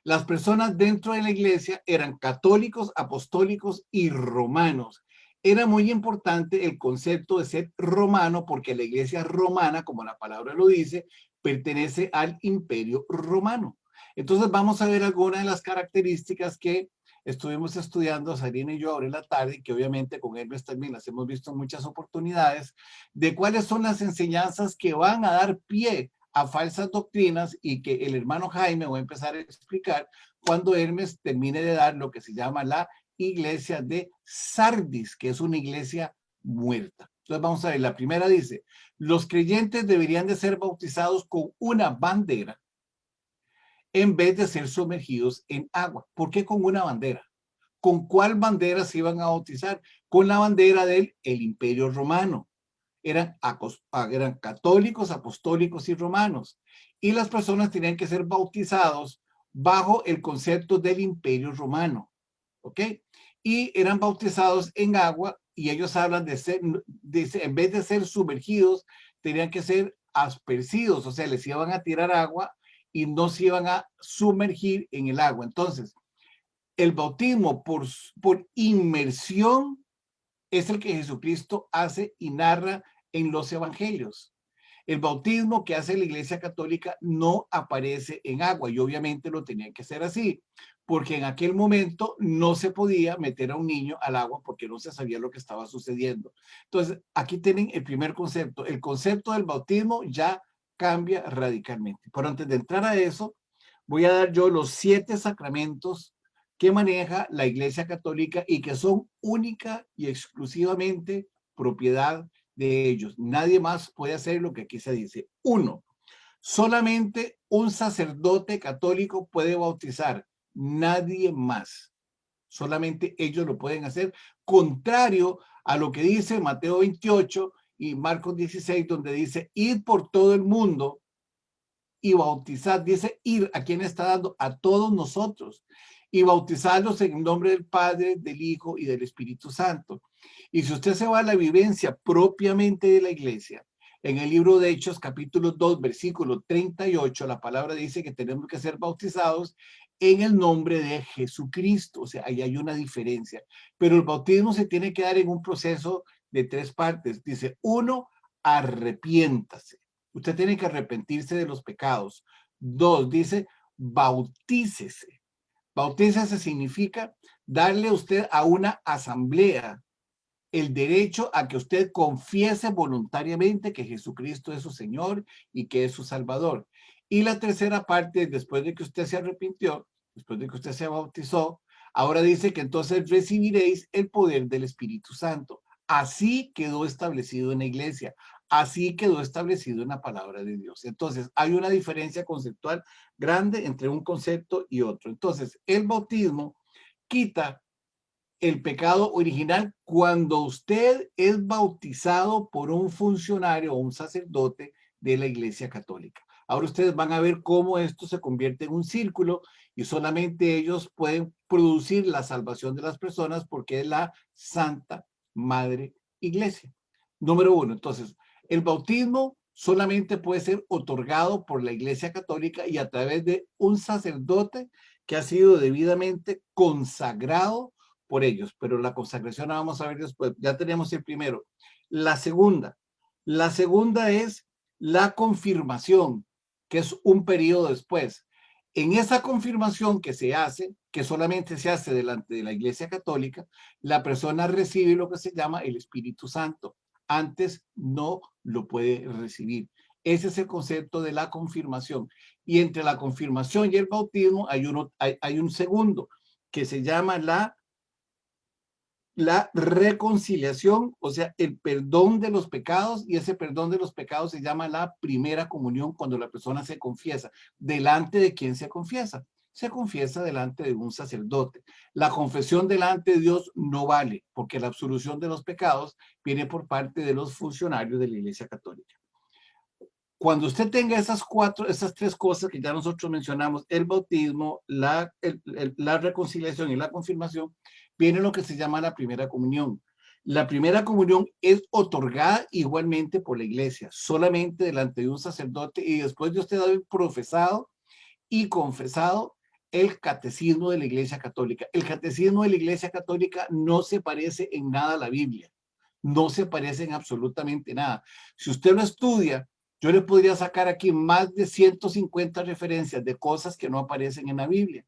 Las personas dentro de la iglesia eran católicos, apostólicos y romanos. Era muy importante el concepto de ser romano porque la iglesia romana, como la palabra lo dice, pertenece al imperio romano. Entonces vamos a ver algunas de las características que estuvimos estudiando Sarina y yo ahora en la tarde, y que obviamente con Hermes también las hemos visto en muchas oportunidades, de cuáles son las enseñanzas que van a dar pie a falsas doctrinas y que el hermano Jaime va a empezar a explicar cuando Hermes termine de dar lo que se llama la iglesia de Sardis, que es una iglesia muerta. Entonces vamos a ver, la primera dice, los creyentes deberían de ser bautizados con una bandera en vez de ser sumergidos en agua. ¿Por qué con una bandera? ¿Con cuál bandera se iban a bautizar? Con la bandera del Imperio Romano. Eran católicos, apostólicos y romanos. Y las personas tenían que ser bautizados bajo el concepto del Imperio Romano. ¿Ok? Y eran bautizados en agua, y ellos hablan de ser, en vez de ser sumergidos, tenían que ser aspercidos, o sea, les iban a tirar agua y no se iban a sumergir en el agua. Entonces, el bautismo por inmersión es el que Jesucristo hace y narra en los evangelios. El bautismo que hace la Iglesia Católica no aparece en agua, y obviamente lo tenían que hacer así, porque en aquel momento no se podía meter a un niño al agua porque no se sabía lo que estaba sucediendo. Entonces, aquí tienen el primer concepto. El concepto del bautismo ya cambia radicalmente. Pero antes de entrar a eso, voy a dar yo los 7 sacramentos que maneja la Iglesia Católica y que son única y exclusivamente propiedad de ellos. Nadie más puede hacer lo que aquí se dice. 1. Solamente un sacerdote católico puede bautizar, nadie más. Solamente ellos lo pueden hacer, contrario a lo que dice Mateo 28 y Marcos 16, donde dice, id por todo el mundo y bautizar. Dice ir, ¿a quién está dando? A todos nosotros. Y bautizarlos en el nombre del Padre, del Hijo y del Espíritu Santo. Y si usted se va a la vivencia propiamente de la iglesia, en el libro de Hechos, capítulo 2, versículo 38, la palabra dice que tenemos que ser bautizados en el nombre de Jesucristo. O sea, ahí hay una diferencia. Pero el bautismo se tiene que dar en un proceso de 3 partes. Dice, 1, arrepiéntase. Usted tiene que arrepentirse de los pecados. 2, dice, bautícese. Bautícese significa darle a usted a una asamblea el derecho a que usted confiese voluntariamente que Jesucristo es su Señor y que es su Salvador. Y la tercera parte, después de que usted se arrepintió, después de que usted se bautizó, ahora dice que entonces recibiréis el poder del Espíritu Santo. Así quedó establecido en la iglesia. Así quedó establecido en la palabra de Dios. Entonces, hay una diferencia conceptual grande entre un concepto y otro. Entonces, el bautismo quita el pecado original cuando usted es bautizado por un funcionario o un sacerdote de la Iglesia Católica. Ahora ustedes van a ver cómo esto se convierte en un círculo y solamente ellos pueden producir la salvación de las personas porque es la Santa Madre Iglesia. Número 1, entonces, el bautismo solamente puede ser otorgado por la Iglesia Católica y a través de un sacerdote que ha sido debidamente consagrado por ellos, pero la consagración la vamos a ver después. Ya tenemos el primero. La segunda es la confirmación, que es un periodo después. En esa confirmación que se hace, que solamente se hace delante de la Iglesia Católica, la persona recibe lo que se llama el Espíritu Santo. Antes no lo puede recibir. Ese es el concepto de la confirmación. Y entre la confirmación y el bautismo hay un segundo, que se llama la reconciliación, o sea, el perdón de los pecados, y ese perdón de los pecados se llama la primera comunión cuando la persona se confiesa. ¿Delante de quién se confiesa? Se confiesa delante de un sacerdote. La confesión delante de Dios no vale, porque la absolución de los pecados viene por parte de los funcionarios de la Iglesia Católica. Cuando usted tenga esas tres cosas que ya nosotros mencionamos, el bautismo, la reconciliación y la confirmación, viene lo que se llama la primera comunión. La primera comunión es otorgada igualmente por la iglesia, solamente delante de un sacerdote, y después de usted haber profesado y confesado el catecismo de la Iglesia Católica. El catecismo de la Iglesia Católica no se parece en nada a la Biblia, no se parece en absolutamente nada. Si usted lo estudia, yo le podría sacar aquí más de 150 referencias de cosas que no aparecen en la Biblia.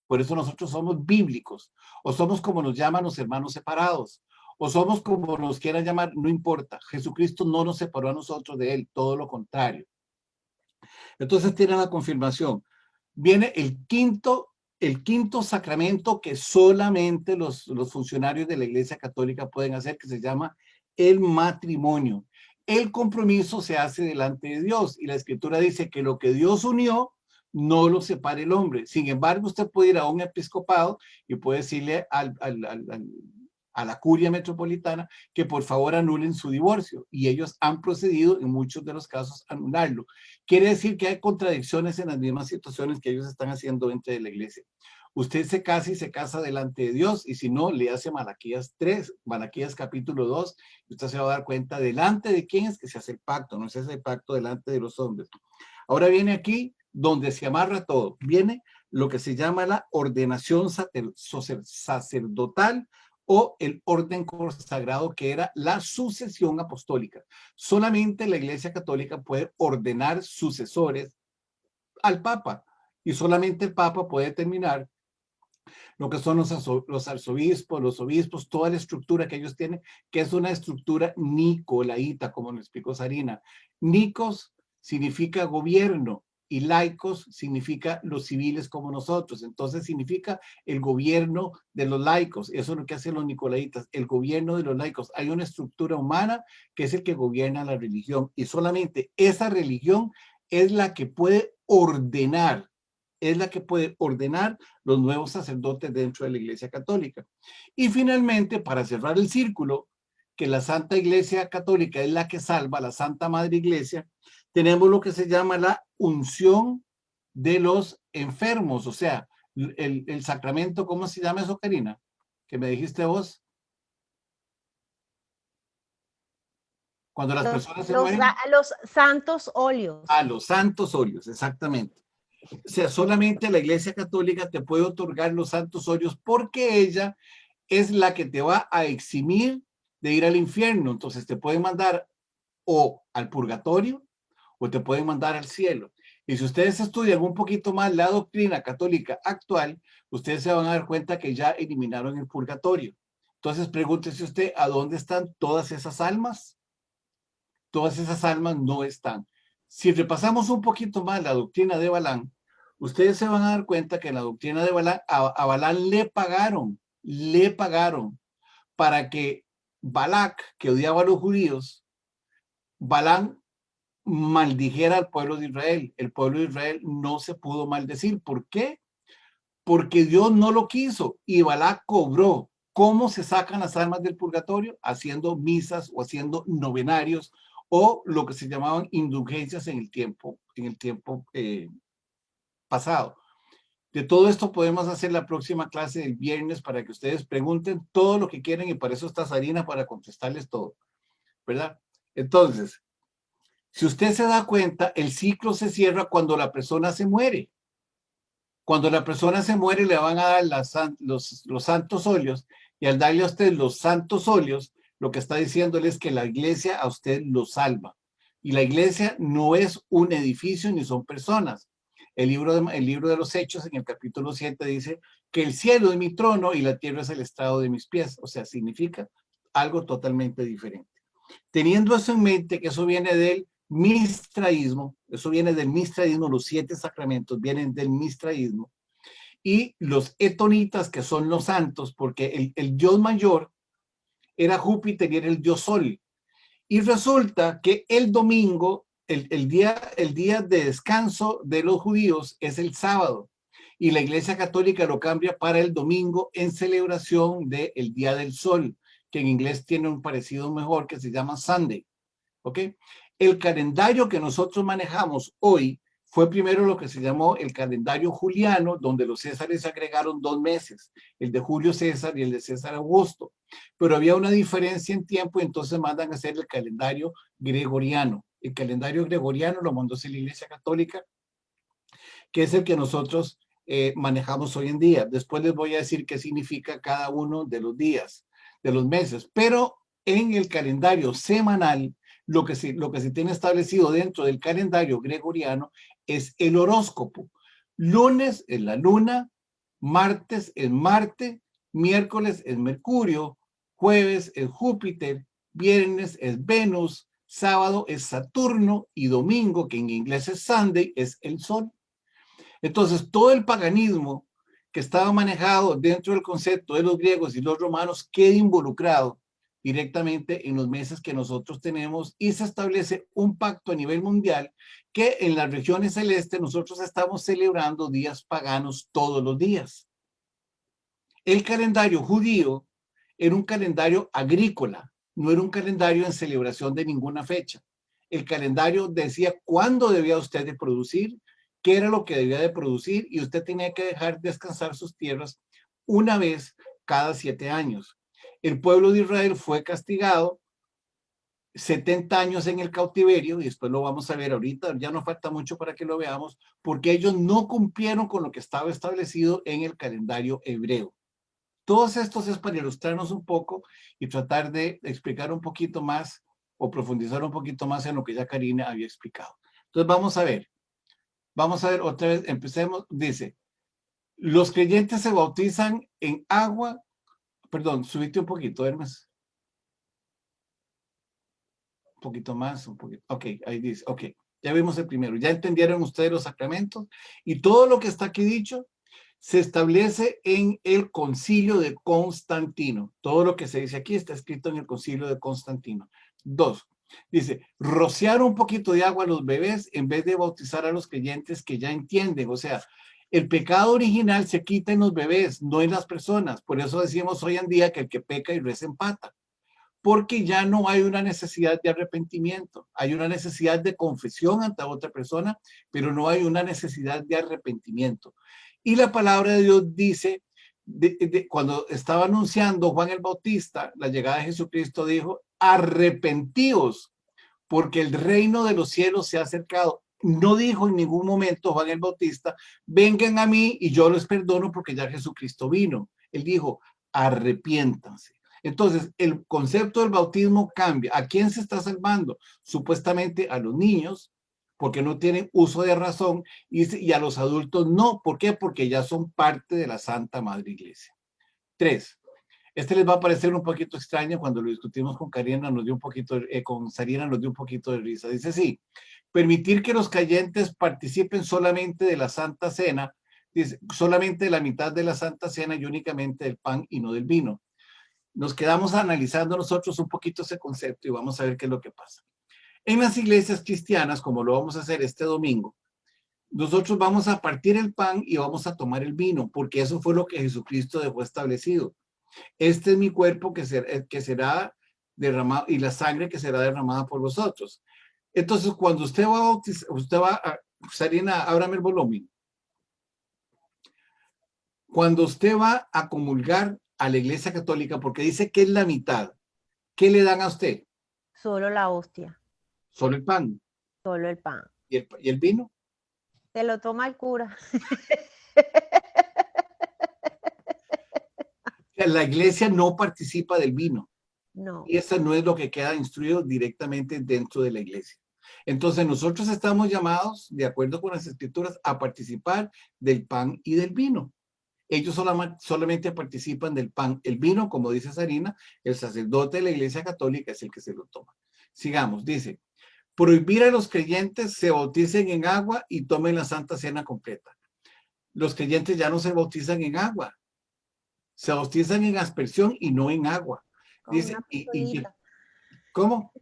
Por eso nosotros somos bíblicos, o somos como nos llaman los hermanos separados, o somos como nos quieran llamar, no importa. Jesucristo no nos separó a nosotros de él, todo lo contrario. Entonces tiene la confirmación. Viene el quinto sacramento que solamente los funcionarios de la Iglesia Católica pueden hacer, que se llama el matrimonio. El compromiso se hace delante de Dios, y la Escritura dice que lo que Dios unió, no lo separe el hombre. Sin embargo, usted puede ir a un episcopado y puede decirle a la curia metropolitana que por favor anulen su divorcio, y ellos han procedido en muchos de los casos a anularlo. Quiere decir que hay contradicciones en las mismas situaciones que ellos están haciendo dentro de la iglesia. Usted se casa y se casa delante de Dios, y si no, le hace Malaquías 3, Malaquías capítulo 2, y usted se va a dar cuenta delante de quién es que se hace el pacto, no se hace el pacto delante de los hombres. Ahora viene aquí donde se amarra todo, viene lo que se llama la ordenación sacerdotal, o el orden consagrado, que era la sucesión apostólica. Solamente la Iglesia Católica puede ordenar sucesores al Papa, y solamente el Papa puede determinar lo que son los arzobispos, los obispos, toda la estructura que ellos tienen, que es una estructura nicolaíta, como nos explicó Sarina. Nicos significa gobierno, y laicos significa los civiles como nosotros. Entonces significa el gobierno de los laicos. Eso es lo que hacen los nicolaitas, el gobierno de los laicos. Hay una estructura humana que es el que gobierna la religión, y solamente esa religión es la que puede ordenar, los nuevos sacerdotes dentro de la Iglesia Católica. Y finalmente, para cerrar el círculo, que la Santa Iglesia Católica es la que salva, la Santa Madre Iglesia, tenemos lo que se llama la unción de los enfermos, o sea, el sacramento. ¿Cómo se llama eso, Karina? Que me dijiste vos. Cuando las personas se mueren. Los santos óleos. A los santos óleos, exactamente. O sea, solamente la Iglesia Católica te puede otorgar los santos óleos, porque ella es la que te va a eximir de ir al infierno. Entonces te pueden mandar o al purgatorio, o te pueden mandar al cielo. Y si ustedes estudian un poquito más la doctrina católica actual, ustedes se van a dar cuenta que ya eliminaron el purgatorio. Entonces pregúntese usted, ¿a dónde están todas esas almas? Todas esas almas no están. Si repasamos un poquito más la doctrina de Balán, ustedes se van a dar cuenta que en la doctrina de Balán, a Balán le pagaron para que Balac, que odiaba a los judíos, Balán maldijera al pueblo de Israel. El pueblo de Israel no se pudo maldecir. ¿Por qué? Porque Dios no lo quiso, y Balac cobró. ¿Cómo se sacan las almas del purgatorio? Haciendo misas o haciendo novenarios, o lo que se llamaban indulgencias en el tiempo pasado. De todo esto podemos hacer la próxima clase del viernes, para que ustedes pregunten todo lo que quieren, y para eso está Sarina, para contestarles todo, ¿verdad? Entonces, si usted se da cuenta, el ciclo se cierra cuando la persona se muere. Cuando la persona se muere, le van a dar los santos óleos, y al darle a usted los santos óleos, lo que está diciéndole es que la iglesia a usted lo salva. Y la iglesia no es un edificio ni son personas. El libro de los Hechos, en el capítulo 7, dice que el cielo es mi trono y la tierra es el estrado de mis pies. O sea, significa algo totalmente diferente. Teniendo eso en mente, que eso viene del mistraísmo, Eso viene del mistraísmo, los 7 sacramentos vienen del mistraísmo. Y los etonitas, que son los santos, porque el dios mayor era Júpiter y era el dios Sol. Y resulta que el domingo, el día de descanso de los judíos es el sábado. Y la Iglesia Católica lo cambia para el domingo en celebración del Día del Sol, que en inglés tiene un parecido mejor que se llama Sunday. ¿Ok? El calendario que nosotros manejamos hoy fue primero lo que se llamó el calendario juliano, donde los Césares agregaron 2 meses, el de Julio César y el de César Augusto. Pero había una diferencia en tiempo y entonces mandan a hacer el calendario gregoriano. El calendario gregoriano lo mandó a hacer la Iglesia Católica, que es el que nosotros manejamos hoy en día. Después les voy a decir qué significa cada uno de los días, de los meses. Pero en el calendario semanal, lo que se tiene establecido dentro del calendario gregoriano es el horóscopo. Lunes es la luna, martes es Marte, miércoles es Mercurio, jueves es Júpiter, viernes es Venus, sábado es Saturno y domingo, que en inglés es Sunday, es el Sol. Entonces, todo el paganismo que estaba manejado dentro del concepto de los griegos y los romanos queda involucrado directamente en los meses que nosotros tenemos y se establece un pacto a nivel mundial que en las regiones celestes nosotros estamos celebrando días paganos todos los días. El calendario judío era un calendario agrícola, no era un calendario en celebración de ninguna fecha. El calendario decía cuándo debía usted de producir, qué era lo que debía de producir y usted tenía que dejar descansar sus tierras una vez cada 7 años. El pueblo de Israel fue castigado 70 años en el cautiverio, y después lo vamos a ver ahorita, ya no falta mucho para que lo veamos, porque ellos no cumplieron con lo que estaba establecido en el calendario hebreo. Todos estos es para ilustrarnos un poco y tratar de explicar un poquito más o profundizar un poquito más en lo que ya Karina había explicado. Entonces vamos a ver otra vez, empecemos, dice, los creyentes se bautizan en agua, perdón, subiste un poquito, Hermes. Un poquito más, un poquito, ok, ahí dice, ok, ya vimos el primero, ya entendieron ustedes los sacramentos y todo lo que está aquí dicho se establece en el Concilio de Constantino. Todo lo que se dice aquí está escrito en el Concilio de Constantino. 2. Dice, rociar un poquito de agua a los bebés en vez de bautizar a los creyentes que ya entienden. O sea, el pecado original se quita en los bebés, no en las personas. Por eso decimos hoy en día que el que peca y reza empata. Porque ya no hay una necesidad de arrepentimiento. Hay una necesidad de confesión ante otra persona, pero no hay una necesidad de arrepentimiento. Y la palabra de Dios dice, cuando estaba anunciando Juan el Bautista la llegada de Jesucristo, dijo, arrepentíos, porque el reino de los cielos se ha acercado. No dijo en ningún momento Juan el Bautista, vengan a mí y yo les perdono porque ya Jesucristo vino. Él dijo, arrepiéntanse. Entonces, el concepto del bautismo cambia. ¿A quién se está salvando? Supuestamente a los niños, porque no tienen uso de razón, y a los adultos no. ¿Por qué? Porque ya son parte de la Santa Madre Iglesia. 3. Este les va a parecer un poquito extraño cuando lo discutimos con Karina, con Sarina nos dio un poquito de risa. Dice, sí, permitir que los creyentes participen solamente de la Santa Cena, dice, solamente de la mitad de la Santa Cena y únicamente del pan y no del vino. Nos quedamos analizando nosotros un poquito ese concepto y vamos a ver qué es lo que pasa. En las iglesias cristianas, como lo vamos a hacer este domingo, nosotros vamos a partir el pan y vamos a tomar el vino, porque eso fue lo que Jesucristo dejó establecido. Este es mi cuerpo que será derramado y la sangre que será derramada por vosotros. Entonces, cuando usted va a bautizar, Sarina, ábrame el volumen. Cuando usted va a comulgar a la Iglesia Católica, porque dice que es la mitad, ¿qué le dan a usted? Solo la hostia. Solo el pan. Solo el pan. ¿Y el vino? Se lo toma el cura. La iglesia no participa del vino. No. Y eso no es lo que queda instruido directamente dentro de la iglesia. Entonces nosotros estamos llamados, de acuerdo con las escrituras, a participar del pan y del vino. Ellos solamente participan del pan. El vino, como dice Sarina, el sacerdote de la Iglesia Católica es el que se lo toma. Sigamos, dice, prohibir a los creyentes se bauticen en agua y tomen la Santa Cena completa. Los creyentes ya no se bautizan en agua, se bautizan en aspersión y no en agua. Con Dice, una pistolita. ¿cómo?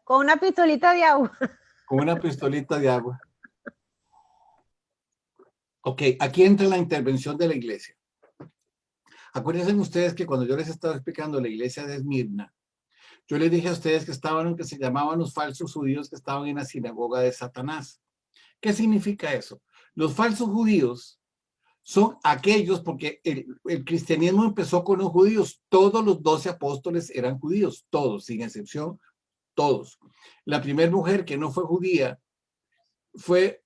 Con una pistolita de agua. Con una pistolita de agua. Ok, aquí entra la intervención de la iglesia. Acuérdense ustedes que cuando yo les estaba explicando la iglesia de Esmirna, yo les dije a ustedes que estaban lo que se llamaban los falsos judíos que estaban en la sinagoga de Satanás. ¿Qué significa eso? Los falsos judíos son aquellos, porque el cristianismo empezó con los judíos, todos los 12 apóstoles eran judíos, todos, sin excepción, todos. La primera mujer que no fue judía fue,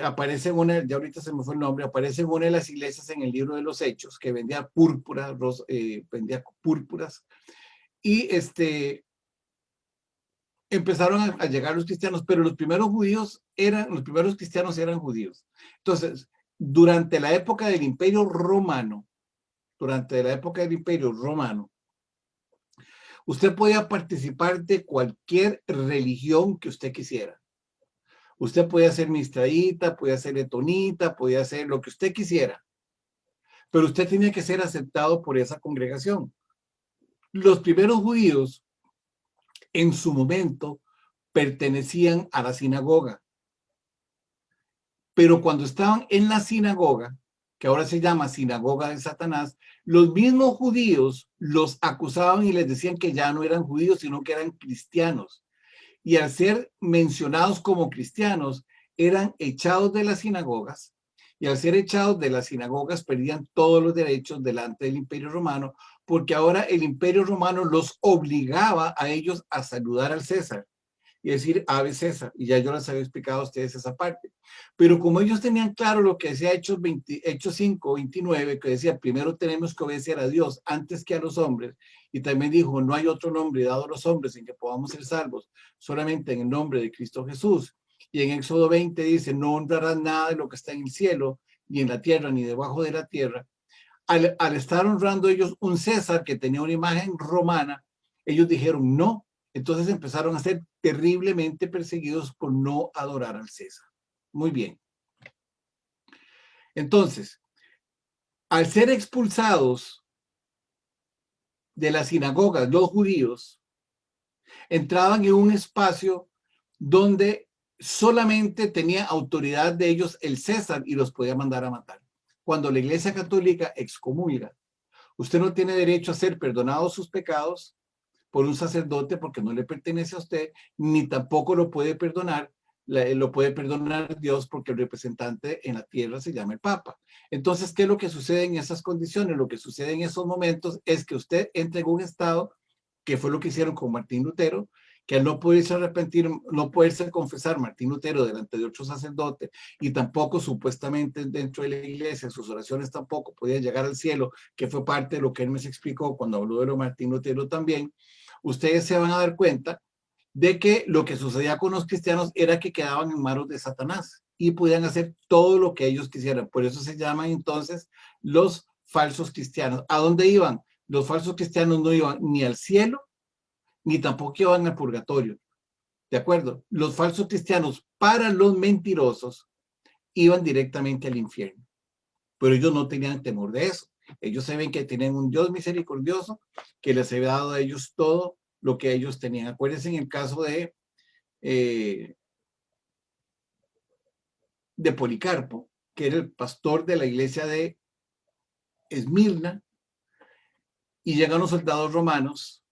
aparece en una, ya ahorita se me fue el nombre, aparece en una de las iglesias en el libro de los Hechos, que vendía púrpuras, vendía púrpuras, y empezaron a llegar los cristianos, pero los primeros cristianos eran judíos. Entonces, durante la época del Imperio Romano, usted podía participar de cualquier religión que usted quisiera. Usted podía ser mistraíta, podía ser etonita, podía ser lo que usted quisiera. Pero usted tenía que ser aceptado por esa congregación. Los primeros judíos, en su momento, pertenecían a la sinagoga. Pero cuando estaban en la sinagoga, que ahora se llama sinagoga de Satanás, los mismos judíos los acusaban y les decían que ya no eran judíos, sino que eran cristianos. Y al ser mencionados como cristianos, eran echados de las sinagogas, y al ser echados de las sinagogas perdían todos los derechos delante del Imperio Romano, porque ahora el Imperio Romano los obligaba a ellos a saludar al César y decir Ave César, y ya yo les había explicado a ustedes esa parte. Pero como ellos tenían claro lo que decía Hechos 5, 29, que decía, primero tenemos que obedecer a Dios antes que a los hombres, y también dijo, no hay otro nombre dado a los hombres en que podamos ser salvos, solamente en el nombre de Cristo Jesús. Y en Éxodo 20 dice, no honrarás nada de lo que está en el cielo, ni en la tierra, ni debajo de la tierra. Al estar honrando ellos un César que tenía una imagen romana, ellos dijeron no. Entonces empezaron a ser terriblemente perseguidos por no adorar al César. Muy bien. Entonces, al ser expulsados de las sinagogas, los judíos entraban en un espacio donde solamente tenía autoridad de ellos el César y los podía mandar a matar. Cuando la Iglesia Católica excomulga, usted no tiene derecho a ser perdonado sus pecados por un sacerdote porque no le pertenece a usted, ni tampoco lo puede perdonar Dios porque el representante en la tierra se llama el Papa. Entonces, ¿qué es lo que sucede en esas condiciones? Lo que sucede en esos momentos es que usted entra en un estado, que fue lo que hicieron con Martín Lutero, que al no poderse arrepentir, no poderse confesar Martín Lutero delante de otro sacerdote, y tampoco supuestamente dentro de la iglesia, sus oraciones tampoco podían llegar al cielo, que fue parte de lo que él me explicó cuando habló de lo Martín Lutero también. Ustedes se van a dar cuenta de que lo que sucedía con los cristianos era que quedaban en manos de Satanás y podían hacer todo lo que ellos quisieran. Por eso se llaman entonces los falsos cristianos. ¿A dónde iban? Los falsos cristianos no iban ni al cielo, ni tampoco iban al purgatorio. ¿De acuerdo? Los falsos cristianos, para los mentirosos, iban directamente al infierno. Pero ellos no tenían temor de eso. Ellos saben que tienen un Dios misericordioso que les había dado a ellos todo lo que ellos tenían. Acuérdense en el caso de Policarpo, que era el pastor de la iglesia de Esmirna, y llegan los soldados romanos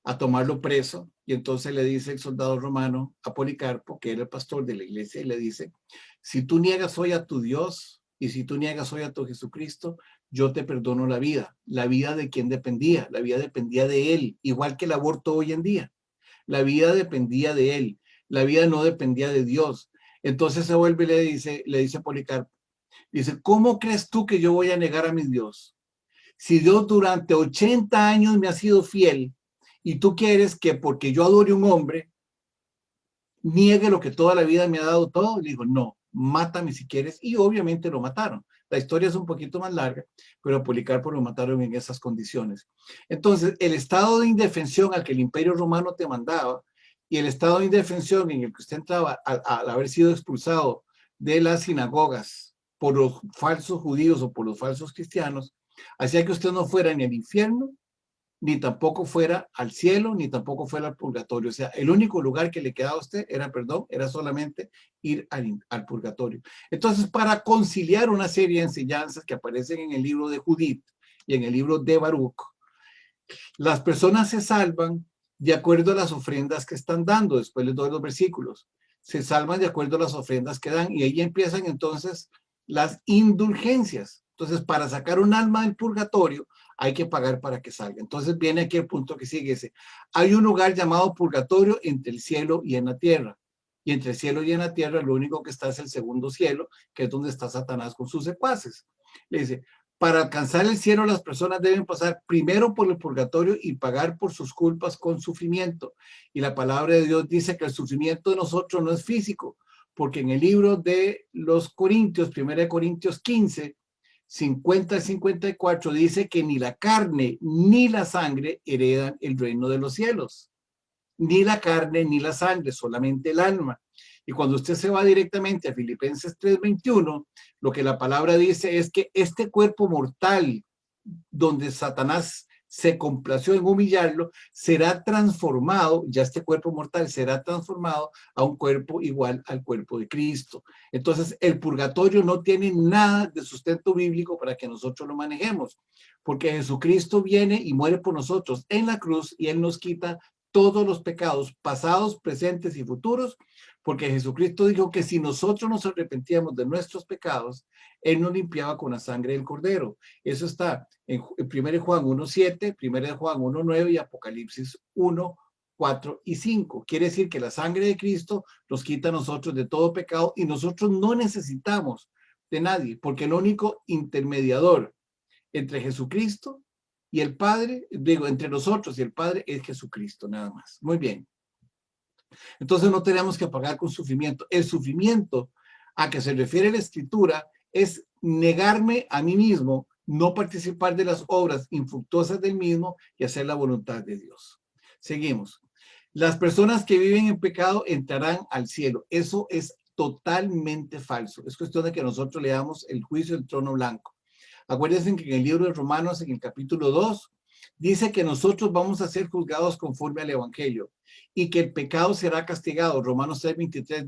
a tomarlo preso, y entonces le dice el soldado romano a Policarpo, que era el pastor de la iglesia, y le dice, si tú niegas hoy a tu Dios, y si tú niegas hoy a tu Jesucristo, yo te perdono la vida de quien dependía, la vida dependía de él, igual que el aborto hoy en día, la vida dependía de él, la vida no dependía de Dios. Entonces se vuelve y le dice a Policarpo, dice, ¿cómo crees tú que yo voy a negar a mi Dios? Si Dios durante 80 años me ha sido fiel, y tú quieres que porque yo adore a un hombre, niegue lo que toda la vida me ha dado todo. Le digo, no, mátame si quieres. Y obviamente lo mataron. La historia es un poquito más larga, pero a Policarpo lo mataron en esas condiciones. Entonces, el estado de indefensión al que el Imperio Romano te mandaba y el estado de indefensión en el que usted entraba al haber sido expulsado de las sinagogas por los falsos judíos o por los falsos cristianos, hacía que usted no fuera ni al infierno, ni tampoco fuera al cielo, ni tampoco fuera al purgatorio. O sea, el único lugar que le quedaba a usted era, perdón, era solamente ir al purgatorio. Entonces, para conciliar una serie de enseñanzas que aparecen en el libro de Judith y en el libro de Baruch, las personas se salvan de acuerdo a las ofrendas que están dando. Después les doy los versículos. Se salvan de acuerdo a las ofrendas que dan, y ahí empiezan entonces las indulgencias. Entonces, para sacar un alma del purgatorio, hay que pagar para que salga. Entonces viene aquí el punto que sigue ese. Hay un lugar llamado purgatorio entre el cielo y en la tierra. Y entre el cielo y en la tierra, lo único que está es el segundo cielo, que es donde está Satanás con sus secuaces. Le dice, para alcanzar el cielo, las personas deben pasar primero por el purgatorio y pagar por sus culpas con sufrimiento. Y la palabra de Dios dice que el sufrimiento de nosotros no es físico, porque en el libro de los Corintios, 1 Corintios 15, 50 y 54, dice que ni la carne ni la sangre heredan el reino de los cielos. Ni la carne ni la sangre, solamente el alma. Y cuando usted se va directamente a Filipenses 3:21, lo que la palabra dice es que este cuerpo mortal, donde Satanás se complació en humillarlo, será transformado, ya este cuerpo mortal será transformado a un cuerpo igual al cuerpo de Cristo. Entonces, el purgatorio no tiene nada de sustento bíblico para que nosotros lo manejemos, porque Jesucristo viene y muere por nosotros en la cruz y Él nos quita todos los pecados pasados, presentes y futuros, porque Jesucristo dijo que si nosotros nos arrepentíamos de nuestros pecados, Él nos limpiaba con la sangre del Cordero. Eso está en 1 Juan 1:7, 1 Juan 1:9 y Apocalipsis 1:4 y 5. Quiere decir que la sangre de Cristo nos quita a nosotros de todo pecado y nosotros no necesitamos de nadie, porque el único intermediador entre Jesucristo y el Padre, digo, entre nosotros y el Padre es Jesucristo, nada más. Muy bien. Entonces no tenemos que pagar con sufrimiento. El sufrimiento a que se refiere la Escritura es negarme a mí mismo, no participar de las obras infructuosas del mismo y hacer la voluntad de Dios. Seguimos. Las personas que viven en pecado entrarán al cielo. Eso es totalmente falso. Es cuestión de que nosotros leamos el juicio del trono blanco. Acuérdense que en el libro de Romanos, en el capítulo 2, dice que nosotros vamos a ser juzgados conforme al Evangelio y que el pecado será castigado. Romanos 6:23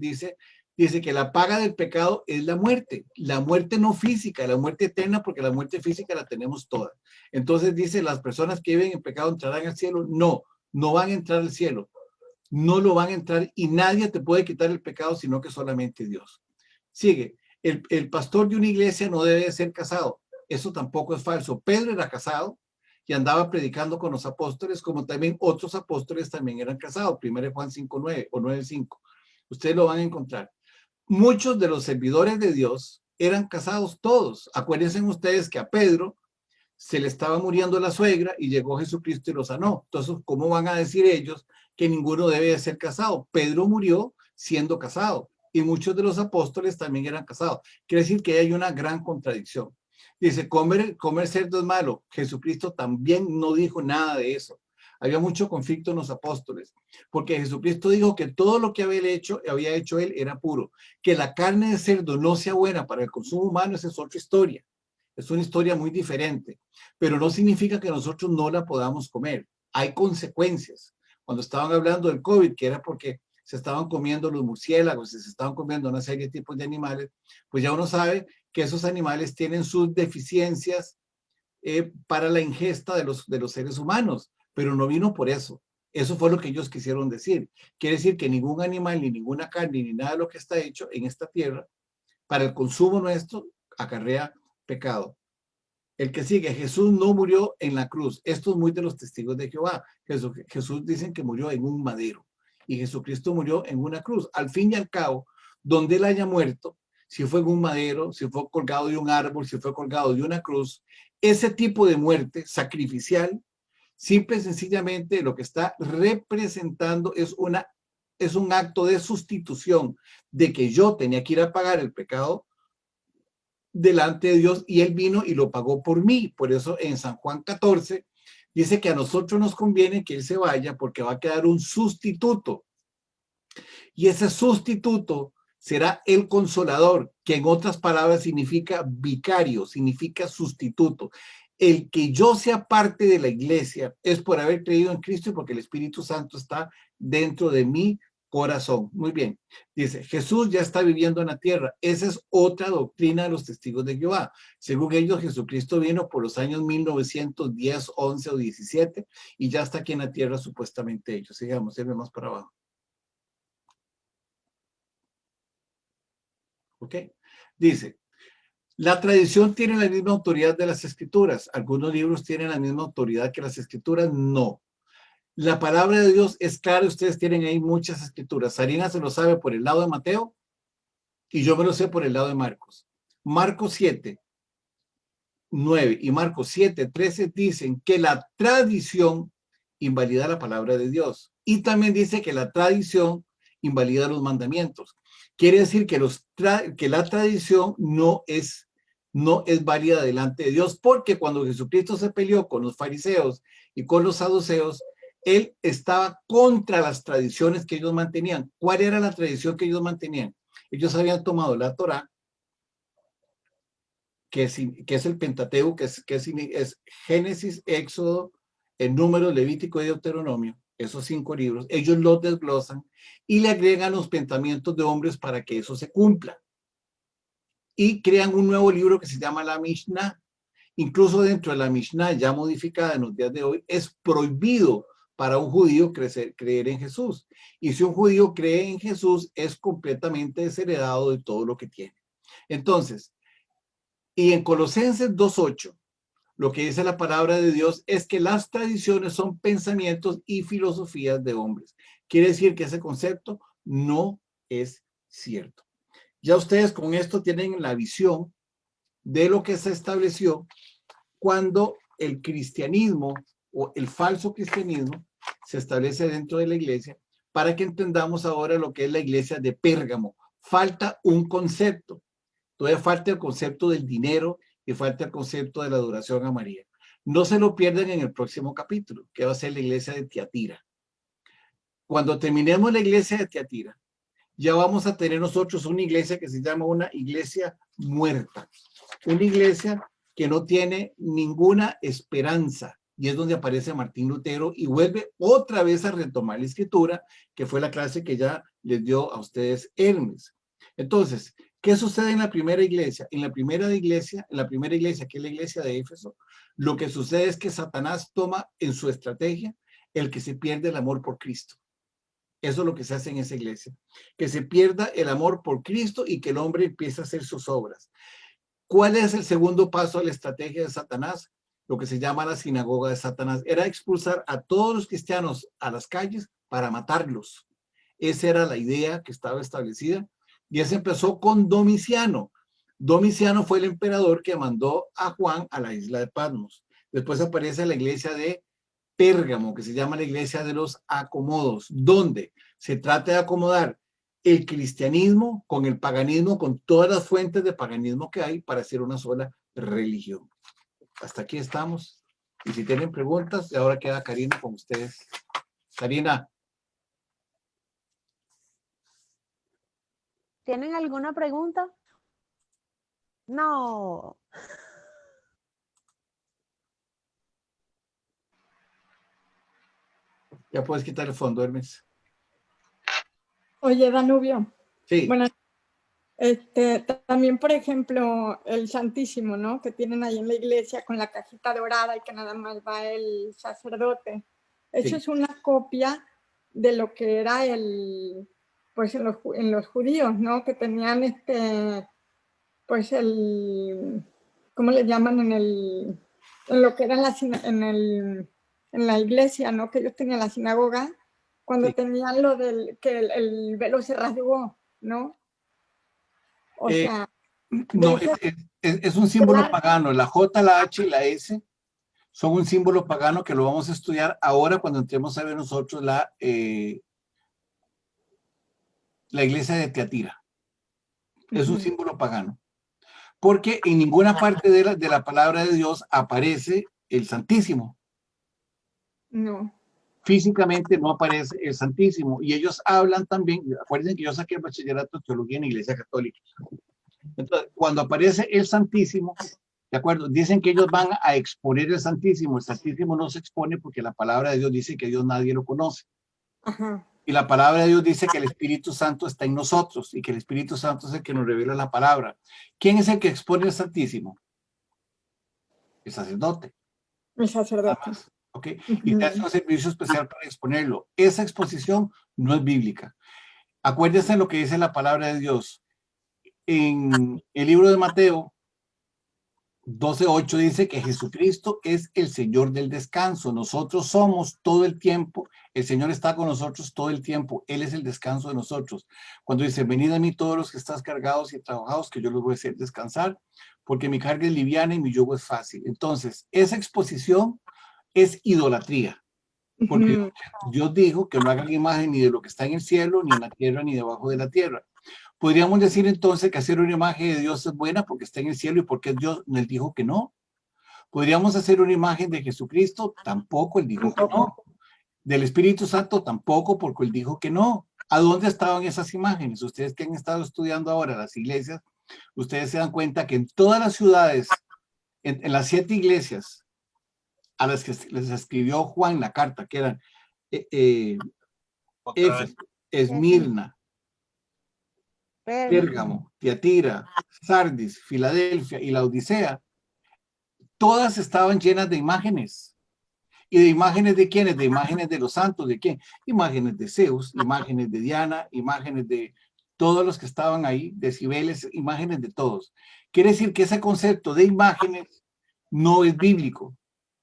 dice que la paga del pecado es la muerte no física, la muerte eterna, porque la muerte física la tenemos toda. Entonces dice, las personas que viven en pecado entrarán al cielo. No, no van a entrar al cielo. No lo van a entrar y nadie te puede quitar el pecado, sino que solamente Dios. Sigue, el pastor de una iglesia no debe ser casado. Eso tampoco es falso. Pedro era casado y andaba predicando con los apóstoles, como también otros apóstoles también eran casados. 1 Juan 5:9 o 9:5. Ustedes lo van a encontrar. Muchos de los servidores de Dios eran casados todos. Acuérdense ustedes que a Pedro se le estaba muriendo la suegra y llegó Jesucristo y lo sanó. Entonces, ¿cómo van a decir ellos que ninguno debe de ser casado? Pedro murió siendo casado y muchos de los apóstoles también eran casados. Quiere decir que hay una gran contradicción. Dice, comer cerdo es malo. Jesucristo también no dijo nada de eso. Había mucho conflicto en los apóstoles, porque Jesucristo dijo que todo lo que había hecho él era puro. Que la carne de cerdo no sea buena para el consumo humano, esa es otra historia. Es una historia muy diferente, pero no significa que nosotros no la podamos comer. Hay consecuencias. Cuando estaban hablando del COVID, que era porque se estaban comiendo los murciélagos, se estaban comiendo una serie de tipos de animales, pues ya uno sabe que esos animales tienen sus deficiencias para la ingesta de los seres humanos, pero no vino por eso. Eso fue lo que ellos quisieron decir. Quiere decir que ningún animal, ni ninguna carne, ni nada de lo que está hecho en esta tierra, para el consumo nuestro, acarrea pecado. El que sigue, Jesús no murió en la cruz. Esto es muy de los testigos de Jehová. Jesús dicen que murió en un madero y Jesucristo murió en una cruz. Al fin y al cabo, donde él haya muerto, si fue en un madero, si fue colgado de un árbol, si fue colgado de una cruz, ese tipo de muerte sacrificial, simple y sencillamente lo que está representando es un acto de sustitución, de que yo tenía que ir a pagar el pecado delante de Dios y él vino y lo pagó por mí. Por eso en San Juan 14 dice que a nosotros nos conviene que él se vaya porque va a quedar un sustituto. Y ese sustituto será el Consolador, que en otras palabras significa vicario, significa sustituto. El que yo sea parte de la iglesia es por haber creído en Cristo y porque el Espíritu Santo está dentro de mi corazón. Muy bien. Dice, Jesús ya está viviendo en la tierra. Esa es otra doctrina de los testigos de Jehová. Según ellos, Jesucristo vino por los años 1910, 11 o 17 y ya está aquí en la tierra supuestamente ellos. Sigamos, sirve más para abajo. ¿Ok? Dice, la tradición tiene la misma autoridad de las escrituras. Algunos libros tienen la misma autoridad que las escrituras. No. La palabra de Dios es clara. Ustedes tienen ahí muchas escrituras. Sarina se lo sabe por el lado de Mateo y yo me lo sé por el lado de Marcos. Marcos 7, 9 y Marcos 7, 13 dicen que la tradición invalida la palabra de Dios. Y también dice que la tradición invalida los mandamientos. Quiere decir que, que la tradición no es válida delante de Dios, porque cuando Jesucristo se peleó con los fariseos y con los saduceos, él estaba contra las tradiciones que ellos mantenían. ¿Cuál era la tradición que ellos mantenían? Ellos habían tomado la Torá, que es el Pentateuco, que es Génesis, Éxodo, el Número, Levítico y Deuteronomio, esos 5 libros. Ellos los desglosan y le agregan los pensamientos de hombres para que eso se cumpla. Y crean un nuevo libro que se llama la Mishnah. Incluso dentro de la Mishnah, ya modificada en los días de hoy, es prohibido para un judío creer en Jesús. Y si un judío cree en Jesús, es completamente desheredado de todo lo que tiene. Entonces, y en Colosenses 2:8, lo que dice la palabra de Dios es que las tradiciones son pensamientos y filosofías de hombres. Quiere decir que ese concepto no es cierto. Ya ustedes con esto tienen la visión de lo que se estableció cuando el cristianismo o el falso cristianismo se establece dentro de la iglesia, para que entendamos ahora lo que es la iglesia de Pérgamo. Falta un concepto. Todavía falta el concepto del dinero y falta el concepto de la adoración a María. No se lo pierdan en el próximo capítulo, que va a ser la iglesia de Tiatira. Cuando terminemos la iglesia de Tiatira, ya vamos a tener nosotros una iglesia que se llama una iglesia muerta. Una iglesia que no tiene ninguna esperanza. Y es donde aparece Martín Lutero y vuelve otra vez a retomar la escritura, que fue la clase que ya les dio a ustedes Hermes. Entonces, ¿qué sucede en la primera iglesia? En la primera iglesia, que es la iglesia de Éfeso, lo que sucede es que Satanás toma en su estrategia el que se pierde el amor por Cristo. Eso es lo que se hace en esa iglesia. Que se pierda el amor por Cristo y que el hombre empiece a hacer sus obras. ¿Cuál es el segundo paso a la estrategia de Satanás? Lo que se llama la sinagoga de Satanás. Era expulsar a todos los cristianos a las calles para matarlos. Esa era la idea que estaba establecida. Y eso empezó con Domiciano. Domiciano fue el emperador que mandó a Juan a la isla de Patmos. Después aparece la iglesia de Pérgamo, que se llama la iglesia de los acomodos, donde se trata de acomodar el cristianismo con el paganismo, con todas las fuentes de paganismo que hay para hacer una sola religión. Hasta aquí estamos. Y si tienen preguntas, ahora queda Karina con ustedes. Karina. ¿Tienen alguna pregunta? No. Ya puedes quitar el fondo, Hermes. Oye, Danubio. Sí. Bueno, también, por ejemplo, el Santísimo, ¿no? Que tienen ahí en la iglesia con la cajita dorada y que nada más va el sacerdote. Eso sí. Es una copia de lo que era pues en los judíos, ¿no? Que tenían pues ¿cómo le llaman? En lo que era en la iglesia, ¿no? Que ellos tenían la sinagoga, cuando sí. Tenían lo que el velo se rasgó, ¿no? O sea... No, es un símbolo pagano. La J, la H y la S son un símbolo pagano que lo vamos a estudiar ahora cuando entremos a ver nosotros la iglesia de Tiatira. Es un símbolo pagano. Porque en ninguna parte de la palabra de Dios aparece el Santísimo. No. físicamente no aparece el Santísimo. Y ellos hablan también, acuérdense que yo saqué el bachillerato en teología en la Iglesia Católica. Entonces, cuando aparece el Santísimo, ¿de acuerdo? Dicen que ellos van a exponer el Santísimo. El Santísimo no se expone porque la palabra de Dios dice que Dios nadie lo conoce. Ajá. Y la palabra de Dios dice que el Espíritu Santo está en nosotros y que el Espíritu Santo es el que nos revela la palabra. ¿Quién es el que expone el Santísimo? El sacerdote. El sacerdote. ¿Ok? Y te hace un servicio especial para exponerlo. Esa exposición no es bíblica. Acuérdense lo que dice la palabra de Dios. En el libro de Mateo 12:8 dice que Jesucristo es el Señor del descanso. Nosotros somos todo el tiempo. El Señor está con nosotros todo el tiempo. Él es el descanso de nosotros. Cuando dice, venid a mí todos los que estás cargados y trabajados, que yo los voy a hacer descansar, porque mi carga es liviana y mi yugo es fácil. Entonces, esa exposición es idolatría. Porque Dios dijo que no hagan imagen ni de lo que está en el cielo, ni en la tierra, ni debajo de la tierra. Podríamos decir entonces que hacer una imagen de Dios es buena porque está en el cielo y porque Dios, Él dijo que no. Podríamos hacer una imagen de Jesucristo, tampoco, Él dijo que no. Del Espíritu Santo, tampoco, porque Él dijo que no. ¿A dónde estaban esas imágenes? Ustedes que han estado estudiando ahora las iglesias, ustedes se dan cuenta que en todas las ciudades, en las 7 iglesias a las que les escribió Juan la carta, que eran Éfeso, Esmirna, Pérgamo, Tiatira, Sardis, Filadelfia y la Odisea, todas estaban llenas de imágenes. ¿Y de imágenes de quiénes? De imágenes de los santos, ¿de quién? Imágenes de Zeus, imágenes de Diana, imágenes de todos los que estaban ahí, de Cibeles, imágenes de todos. Quiere decir que ese concepto de imágenes no es bíblico.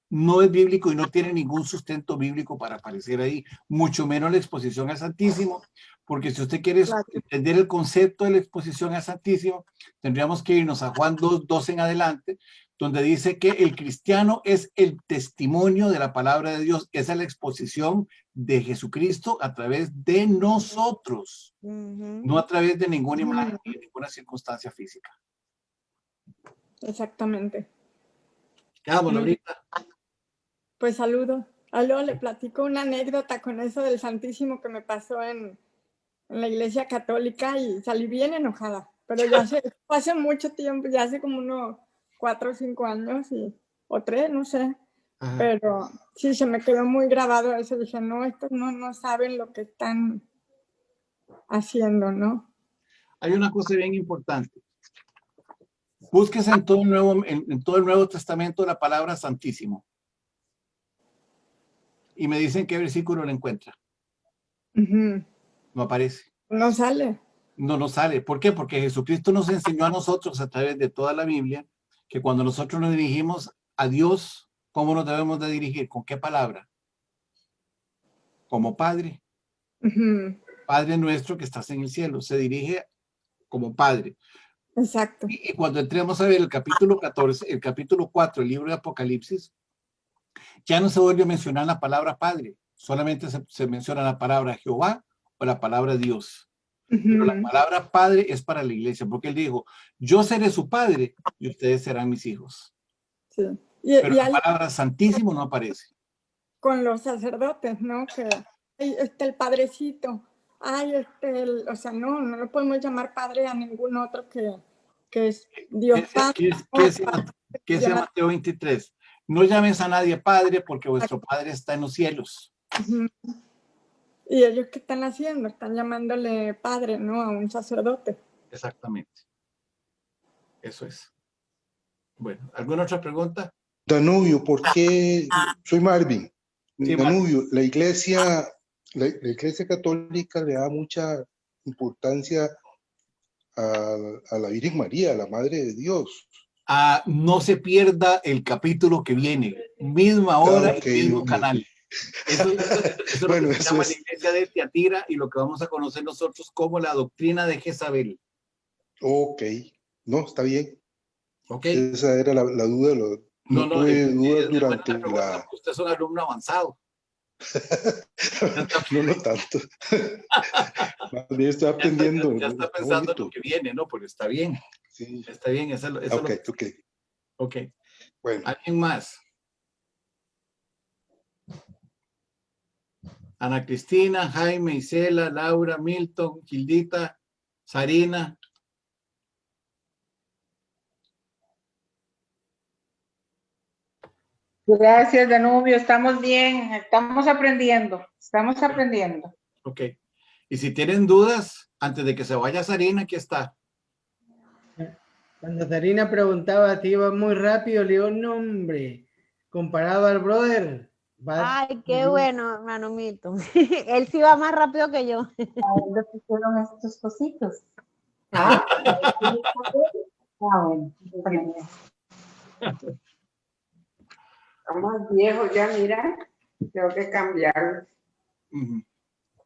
No es bíblico y no tiene ningún sustento bíblico para aparecer ahí, mucho menos la exposición al Santísimo, porque si usted quiere entender el concepto de la exposición al Santísimo, tendríamos que irnos a Juan 2:2 en adelante, donde dice que el cristiano es el testimonio de la palabra de Dios, esa es la exposición de Jesucristo a través de nosotros, no a través de ninguna imagen ni de ninguna circunstancia física. Exactamente. Quedamos ahorita. Pues saludo. Luego le platico una anécdota con eso del Santísimo que me pasó en la Iglesia Católica y salí bien enojada, pero ya hace mucho tiempo, ya hace como unos 4 o 5 años o 3, no sé. Ajá. Pero sí, se me quedó muy grabado eso. Dije, no, estos no saben lo que están haciendo, ¿no? Hay una cosa bien importante. Búsquese en todo el Nuevo Testamento la palabra Santísimo. Y me dicen qué versículo lo encuentra. No aparece. No sale. No sale. ¿Por qué? Porque Jesucristo nos enseñó a nosotros a través de toda la Biblia que cuando nosotros nos dirigimos a Dios, ¿cómo nos debemos de dirigir? ¿Con qué palabra? Como Padre. Padre nuestro que estás en el cielo. Se dirige como Padre. Exacto. Y cuando entremos a ver el capítulo 14, el capítulo 4, el libro de Apocalipsis, ya no se vuelve a mencionar la palabra Padre, solamente se menciona la palabra Jehová o la palabra Dios. Pero la palabra Padre es para la iglesia, porque Él dijo, yo seré su Padre y ustedes serán mis hijos. Sí. Pero la palabra Santísimo no aparece. Con los sacerdotes, ¿no? Que el Padrecito, o sea, no lo podemos llamar Padre a ningún otro que es Dios Padre. ¿Qué es Mateo 23? No llames a nadie Padre porque vuestro Padre está en los cielos. ¿Y ellos qué están haciendo? Están llamándole Padre, ¿no? A un sacerdote. Exactamente. Eso es. Bueno, ¿alguna otra pregunta? Danubio, ¿por qué? Soy Marvin. Sí, Danubio, la iglesia católica le da mucha importancia a la Virgen María, a la Madre de Dios. No se pierda el capítulo que viene, misma hora y mismo canal. Eso bueno, es lo que se llama la iglesia de Tiatira y lo que vamos a conocer nosotros como la doctrina de Jezabel. Ok, no, está bien. Okay. Esa era la duda. No tuve dudas durante la... Usted es un alumno avanzado. no tanto. Más bien estoy aprendiendo. Ya está pensando en lo que viene, ¿no? Porque está bien. Sí. Está bien, eso Ok. Bueno. ¿Alguien más? Ana Cristina, Jaime, Isela, Laura, Milton, Gildita, Sarina. Gracias, Danubio. Estamos bien, estamos aprendiendo. Ok. Y si tienen dudas, antes de que se vaya Sarina, aquí está. Cuando Sarina preguntaba si iba muy rápido, le digo, no, hombre, comparado al brother. Ay, qué bueno, hermano Milton. Él sí va más rápido que yo. ¿A dónde pusieron estos cositos? Ah, bueno. Estamos viejos ya, mira. Tengo que cambiarlo.